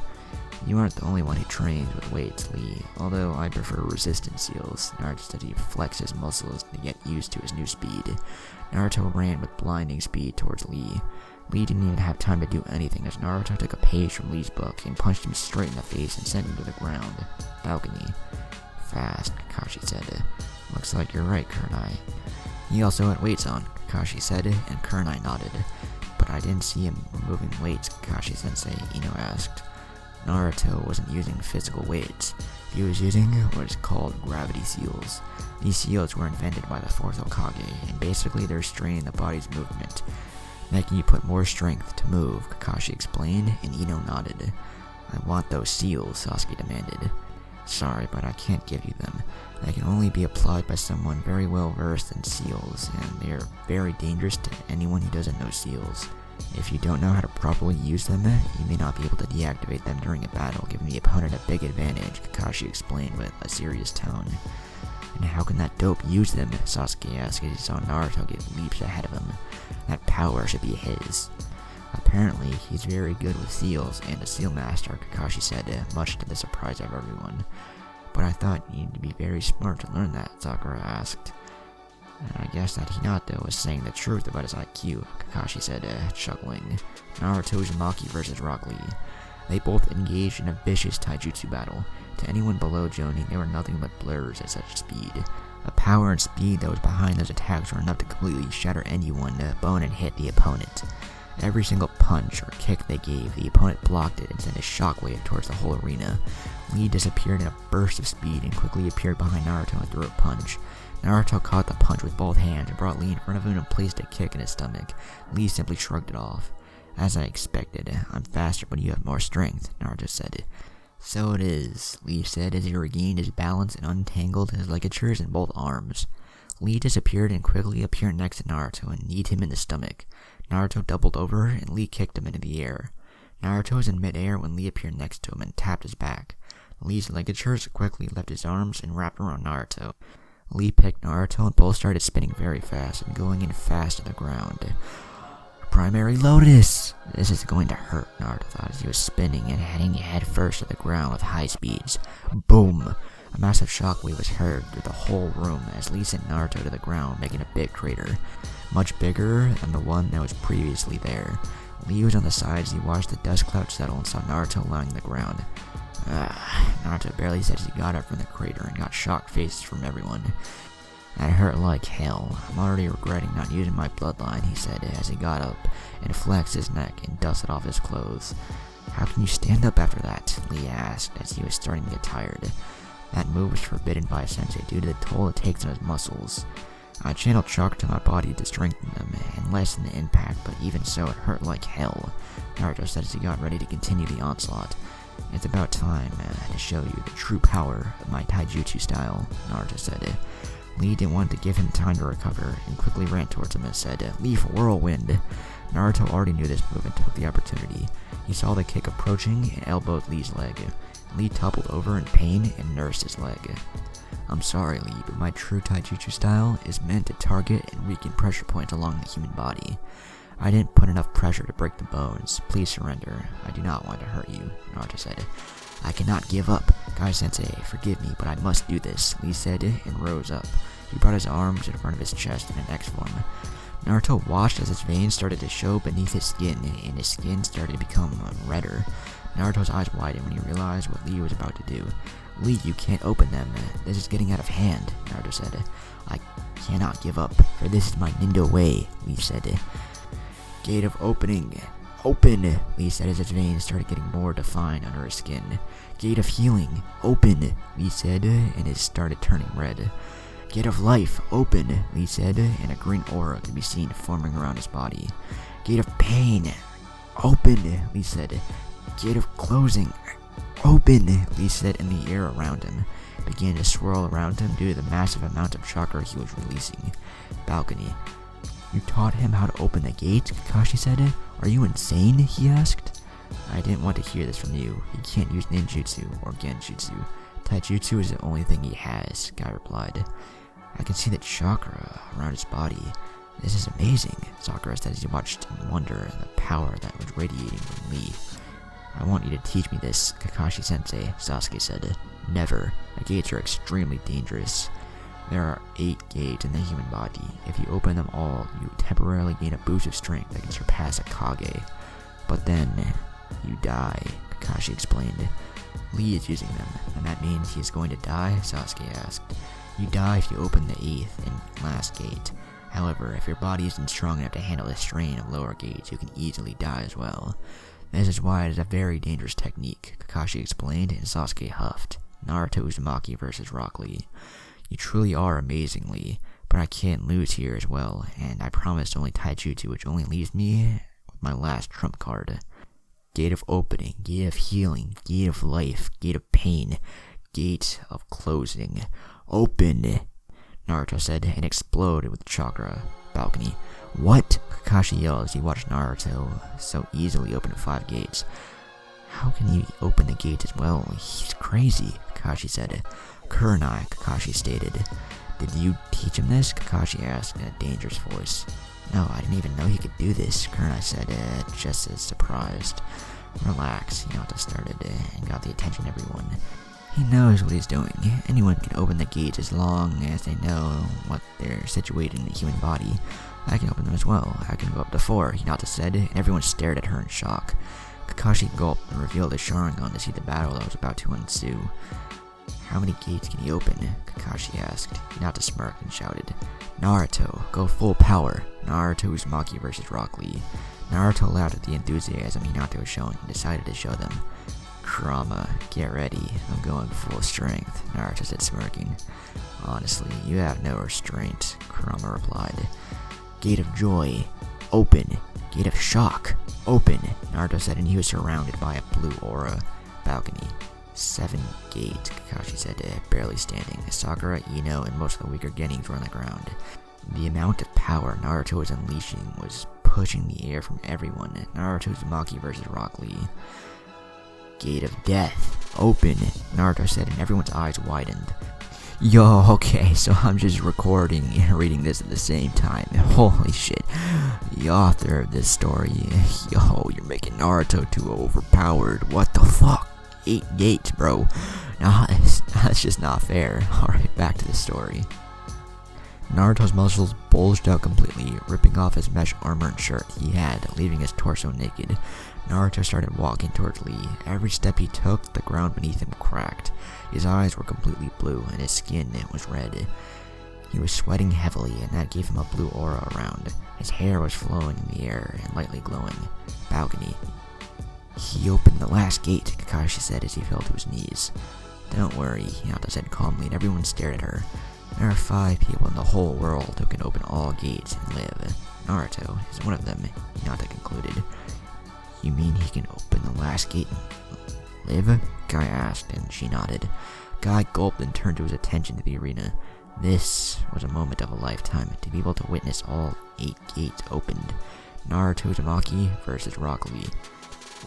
"You aren't the only one who trains with weights, Lee, although I prefer resistance seals." Naruto said he flexed his muscles to get used to his new speed. Naruto ran with blinding speed towards Lee. Lee didn't even have time to do anything as Naruto took a page from Lee's book and punched him straight in the face and sent him to the ground. Balcony. "Fast," Kakashi said. "Looks like you're right, Kurenai." "He also had weights on," Kakashi said, and Kurenai nodded. "But I didn't see him removing weights," Kakashi-sensei, Ino asked. Naruto wasn't using physical weights. He was using what is called gravity seals. These seals were invented by the 4th Hokage, and basically they're restraining the body's movement, making you put more strength to move, Kakashi explained, and Ino nodded. "I want those seals," Sasuke demanded. "Sorry, but I can't give you them. They can only be applied by someone very well versed in seals, and they are very dangerous to anyone who doesn't know seals. If you don't know how to properly use them, you may not be able to deactivate them during a battle, giving the opponent a big advantage," Kakashi explained with a serious tone. "And how can that dope use them?" Sasuke asked as he saw Naruto get leaps ahead of him. "That power should be his." "Apparently, he's very good with seals and a seal master," Kakashi said, much to the surprise of everyone. "But I thought you need to be very smart to learn that," Sakura asked. "And I guess that Minato was saying the truth about his IQ," Kakashi said, chuckling. Naruto Uzumaki versus Rock Lee. They both engaged in a vicious taijutsu battle. To anyone below Jonin, they were nothing but blurs at such speed. The power and speed that was behind those attacks were enough to completely shatter anyone to bone and hit the opponent. Every single punch or kick they gave, the opponent blocked it and sent a shockwave towards the whole arena. Lee disappeared in a burst of speed and quickly appeared behind Naruto and threw a punch. Naruto caught the punch with both hands and brought Lee in front of him and placed a kick in his stomach. Lee simply shrugged it off. "As I expected, I'm faster but you have more strength," Naruto said. "So it is," Lee said as he regained his balance and untangled his ligatures in both arms. Lee disappeared and quickly appeared next to Naruto and kneed him in the stomach. Naruto doubled over and Lee kicked him into the air. Naruto was in midair when Lee appeared next to him and tapped his back. Lee's ligatures quickly left his arms and wrapped around Naruto. Lee picked Naruto and both started spinning very fast and going in fast to the ground. "Primary Lotus!" "This is going to hurt," Naruto thought as he was spinning and heading head first to the ground with high speeds. Boom! A massive shockwave was heard through the whole room as Lee sent Naruto to the ground, making a big crater, much bigger than the one that was previously there. Lee was on the side as he watched the dust cloud settle and saw Naruto lying on the ground. Naruto barely said as he got up from the crater and got shocked faces from everyone. hurt like hell. I'm already regretting not using my bloodline, he said as he got up and flexed his neck and dusted off his clothes. How can you stand up after that? Lee asked as he was starting to get tired. That move was forbidden by Sensei due to the toll it takes on his muscles. I channeled chakra to my body to strengthen them and lessen the impact, but even so it hurt like hell, Naruto said as he got ready to continue the onslaught. It's about time to show you the true power of my taijutsu style, Naruto said. Lee didn't want to give him time to recover and quickly ran towards him and said, "Leaf Whirlwind." Naruto already knew this move and took the opportunity. He saw the kick approaching and elbowed Lee's leg. Lee toppled over in pain and nursed his leg. "I'm sorry, Lee, but my true taijutsu style is meant to target and weaken pressure points along the human body. I didn't put enough pressure to break the bones. Please surrender. I do not want to hurt you," Naruto said. "I cannot give up. Kai-sensei, forgive me, but I must do this," Lee said and rose up. He brought his arms in front of his chest in an X form. Naruto watched as his veins started to show beneath his skin, and his skin started to become redder. Naruto's eyes widened when he realized what Lee was about to do. "Lee, you can't open them. This is getting out of hand," Naruto said. "I cannot give up, for this is my Nindo way," Lee said. "Gate of opening. Open," Lee said as his veins started getting more defined under his skin. "Gate of healing. Open," Lee said, and it started turning red. "Gate of life. Open," Lee said, and a green aura could be seen forming around his body. "Gate of pain. Open," Lee said. "Gate of closing. Open," Lee said, and the air around him began to swirl around him due to the massive amount of chakra he was releasing. Balcony. "You taught him how to open the gate?" Kakashi said. "Are you insane?" he asked. "I didn't want to hear this from you. He can't use ninjutsu or genjutsu. Taijutsu is the only thing he has," Guy replied. "I can see the chakra around his body. This is amazing," Sakura said as he watched in wonder the power that was radiating from Lee. "I want you to teach me this, Kakashi-sensei," Sasuke said. "Never. The gates are extremely dangerous. There are 8 gates in the human body. If you open them all, you temporarily gain a boost of strength that can surpass a Kage. But then, you die," Kakashi explained. "Lee is using them, and that means he is going to die?" Sasuke asked. "You die if you open the 8th and last gate. However, if your body isn't strong enough to handle the strain of lower gates, you can easily die as well. This is why it is a very dangerous technique," Kakashi explained, and Sasuke huffed. "Naruto Uzumaki versus Rock Lee. You truly are amazing, Lee, but I can't lose here as well, and I promised only taijutsu, which only leaves me with my last trump card. Gate of opening, gate of healing, gate of life, gate of pain, gate of closing. Open," Naruto said, and exploded with chakra. Balcony. "What?" Kakashi yelled as he watched Naruto so easily open 5 gates. "How can he open the gate as well? He's crazy," Kakashi said. "Kurenai," Kakashi stated. "Did you teach him this?" Kakashi asked in a dangerous voice. "No, I didn't even know he could do this," Kurenai said, just as surprised. "Relax," Hinata started, and got the attention of everyone. "He knows what he's doing. Anyone can open the gates as long as they know what they're situated in the human body. I can open them as well. I can go up to 4, Hinata said, and everyone stared at her in shock. Kakashi gulped and revealed his Sharingan to see the battle that was about to ensue. "How many gates can he open?" Kakashi asked. Hinata smirked and shouted, "Naruto, go full power. Naruto Uzumaki versus Rock Lee." Naruto laughed at the enthusiasm Hinata was showing and decided to show them. "Kurama, get ready. I'm going full strength," Naruto said, smirking. "Honestly, you have no restraint," Kurama replied. "Gate of joy. Open. Gate of shock. Open," Naruto said, and he was surrounded by a blue aura. Balcony. 7 gates, Kakashi said, barely standing. Sakura, Ino, and most of the weaker Genins were on the ground. The amount of power Naruto was unleashing was pushing the air from everyone. Naruto Uzumaki versus Rock Lee. "Gate of death. Open," Naruto said, and everyone's eyes widened. Yo, okay, so I'm just recording and reading this at the same time. Holy shit. The author of this story, yo, you're making Naruto too overpowered. What the fuck? 8 gates, bro. Nah, that's just not fair. Alright, back to the story. Naruto's muscles bulged out completely, ripping off his mesh armor and shirt he had, leaving his torso naked. Naruto started walking towards Lee. Every step he took, the ground beneath him cracked. His eyes were completely blue, and his skin was red. He was sweating heavily, and that gave him a blue aura around. His hair was flowing in the air and lightly glowing. Balcony. He opened the last gate, Kakashi said as he fell to his knees. Don't worry, Hinata said calmly, and everyone stared at her. There are 5 people in the whole world who can open all gates and live. Naruto is one of them, Hinata concluded. You mean he can open the last gate and live? Guy asked, and she nodded. Guy gulped and turned his attention to the arena. This was a moment of a lifetime, to be able to witness all 8 gates opened. Naruto Uzumaki versus Rock Lee.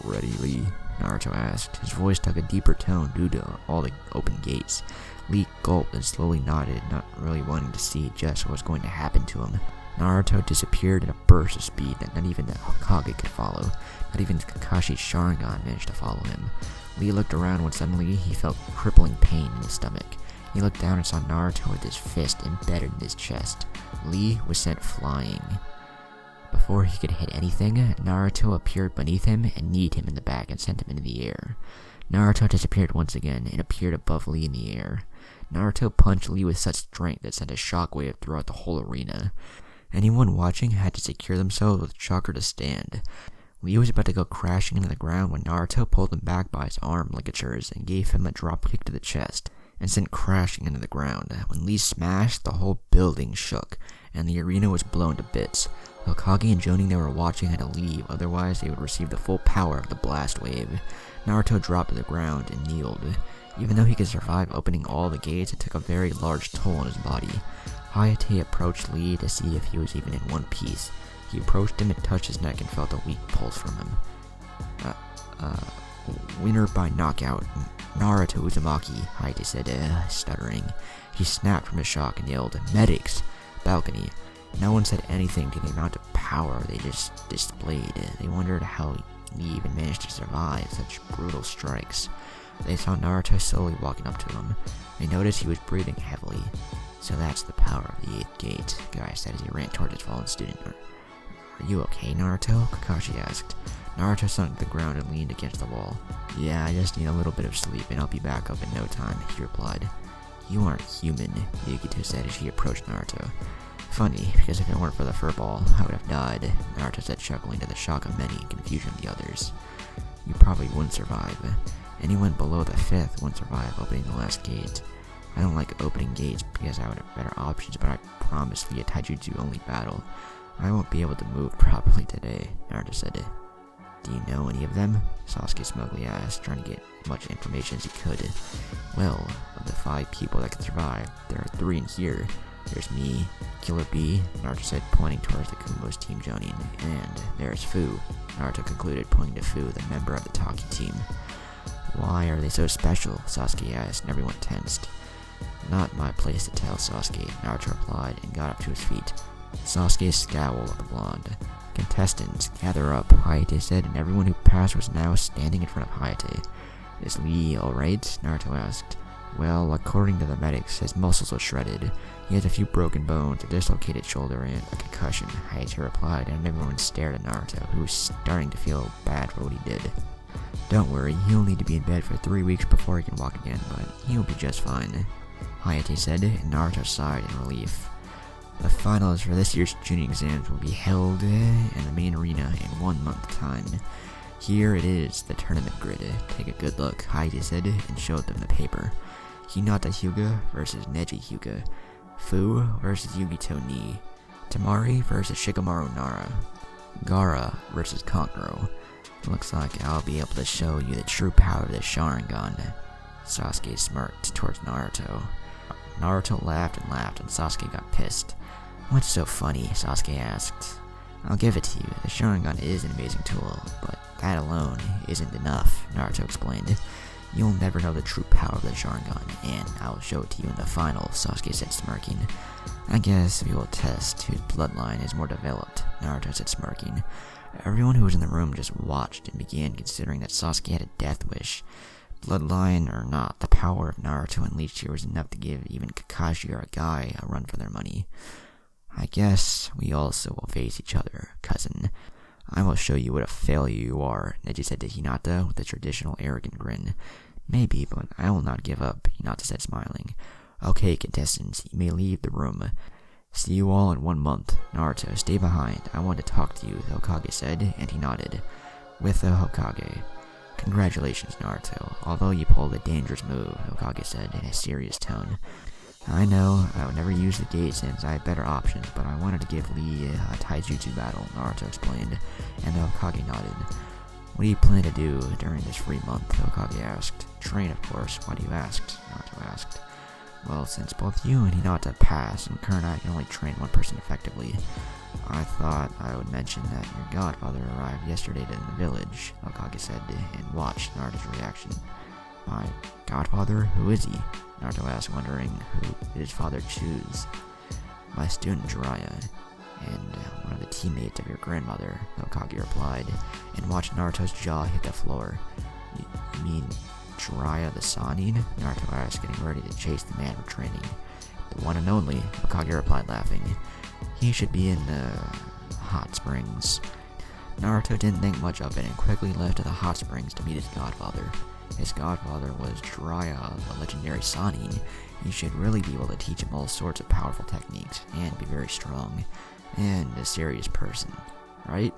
Ready, Lee? Naruto asked. His voice took a deeper tone due to all the open gates. Lee gulped and slowly nodded, not really wanting to see just what was going to happen to him. Naruto disappeared in a burst of speed that not even the Hokage could follow. Not even Kakashi's Sharingan managed to follow him. Lee looked around when suddenly he felt crippling pain in his stomach. He looked down and saw Naruto with his fist embedded in his chest. Lee was sent flying. Before he could hit anything, Naruto appeared beneath him and kneed him in the back and sent him into the air. Naruto disappeared once again and appeared above Lee in the air. Naruto punched Lee with such strength that sent a shockwave throughout the whole arena. Anyone watching had to secure themselves with chakra to stand. Lee was about to go crashing into the ground when Naruto pulled him back by his arm ligatures and gave him a drop kick to the chest, and sent crashing into the ground. When Lee smashed, the whole building shook, and the arena was blown to bits. The Hokage and Jonin they were watching had to leave, otherwise they would receive the full power of the blast wave. Naruto dropped to the ground and kneeled. Even though he could survive opening all the gates, it took a very large toll on his body. Hayate approached Lee to see if he was even in one piece. He approached him and touched his neck and felt a weak pulse from him. Winner by knockout, Naruto Uzumaki, Hayate said, stuttering. He snapped from his shock and yelled, Medics! Balcony. No one said anything to the amount of power they just displayed. They wondered how he even managed to survive such brutal strikes. They saw Naruto slowly walking up to him. They noticed he was breathing heavily. So that's the power of the 8th gate, Guy said as he ran toward his fallen student. Are you okay, Naruto? Kakashi asked. Naruto sunk to the ground and leaned against the wall. Yeah, I just need a little bit of sleep and I'll be back up in no time, he replied. You aren't human, Yukito said as he approached Naruto. Funny, because if it weren't for the furball, I would have died, Naruto said, chuckling to the shock of many and confusion of the others. You probably wouldn't survive. Anyone below the 5th wouldn't survive opening the last gate. I don't like opening gates because I would have better options, but I promise via taijutsu only battle. I won't be able to move properly today, Naruto said. Do you know any of them? Sasuke smugly asked, trying to get as much information as he could. Well, of the 5 people that can survive, there are 3 in here. There's me, Killer Bee, Naruto said, pointing towards the Kumo's team Jonin, and there's Fu, Naruto concluded, pointing to Fu, the member of the Taki team. Why are they so special? Sasuke asked, and everyone tensed. Not my place to tell, Sasuke, Naruto replied, and got up to his feet. Sasuke scowled at the blonde. Contestants, gather up, Hayate said, and everyone who passed was now standing in front of Hayate. Is Lee alright? Naruto asked. Well, according to the medics, his muscles were shredded. He has a few broken bones, a dislocated shoulder, and a concussion, Hayate replied, and everyone stared at Naruto, who was starting to feel bad for what he did. Don't worry, he'll need to be in bed for 3 weeks before he can walk again, but he'll be just fine, Hayate said, and Naruto sighed in relief. The finals for this year's Chunin exams will be held in the main arena in 1 month's time. Here it is, the tournament grid. Take a good look, Hayate said, and showed them the paper. Hinata Hyuga versus Neji Hyuga. Fu versus Yugito Ni. Tamari versus Shikamaru Nara. Gara versus Kankuro. Looks like I'll be able to show you the true power of the Sharingan. Sasuke smirked towards Naruto. Naruto laughed, and Sasuke got pissed. What's so funny? Sasuke asked. I'll give it to you, the Sharingan is an amazing tool, but that alone isn't enough, Naruto explained. You'll never know the true power of the Sharingan, and I'll show it to you in the final, Sasuke said, smirking. I guess we will test whose bloodline is more developed, Naruto said, smirking. Everyone who was in the room just watched and began considering that Sasuke had a death wish. Bloodline or not, the power of Naruto and Leech here was enough to give even Kakashi or a guy a run for their money. I guess we also will face each other, cousin. I will show you what a failure you are, Neji said to Hinata with a traditional arrogant grin. Maybe, but I will not give up, Hinata said, smiling. Okay, contestants, you may leave the room. See you all in 1 month. Naruto, stay behind. I want to talk to you, the Hokage said, and he nodded. With the Hokage. Congratulations, Naruto. Although you pulled a dangerous move, Hokage said in a serious tone. I know, I would never use the gate since I had better options, but I wanted to give Lee a taijutsu battle, Naruto explained, and the Hokage nodded. What do you plan to do during this free month? Hokage asked. Train, of course. Why do you ask? Naruto asked. Well, since both you and Hinata passed, and Kurna can only train one person effectively, I thought I would mention that your godfather arrived yesterday in the village, Hokage said, and watched Naruto's reaction. My godfather? Who is he? Naruto asked, wondering who did his father choose. My student Jiraiya, and one of the teammates of your grandmother, Hokage replied, and watched Naruto's jaw hit the floor. You mean Jiraiya the Sannin? Naruto asked, getting ready to chase the man for training. The one and only, Hokage replied, laughing. He should be in the hot springs. Naruto didn't think much of it and quickly left to the hot springs to meet his godfather. His godfather was Jiraiya, a legendary Sannin. He should really be able to teach him all sorts of powerful techniques and be very strong and a serious person, right?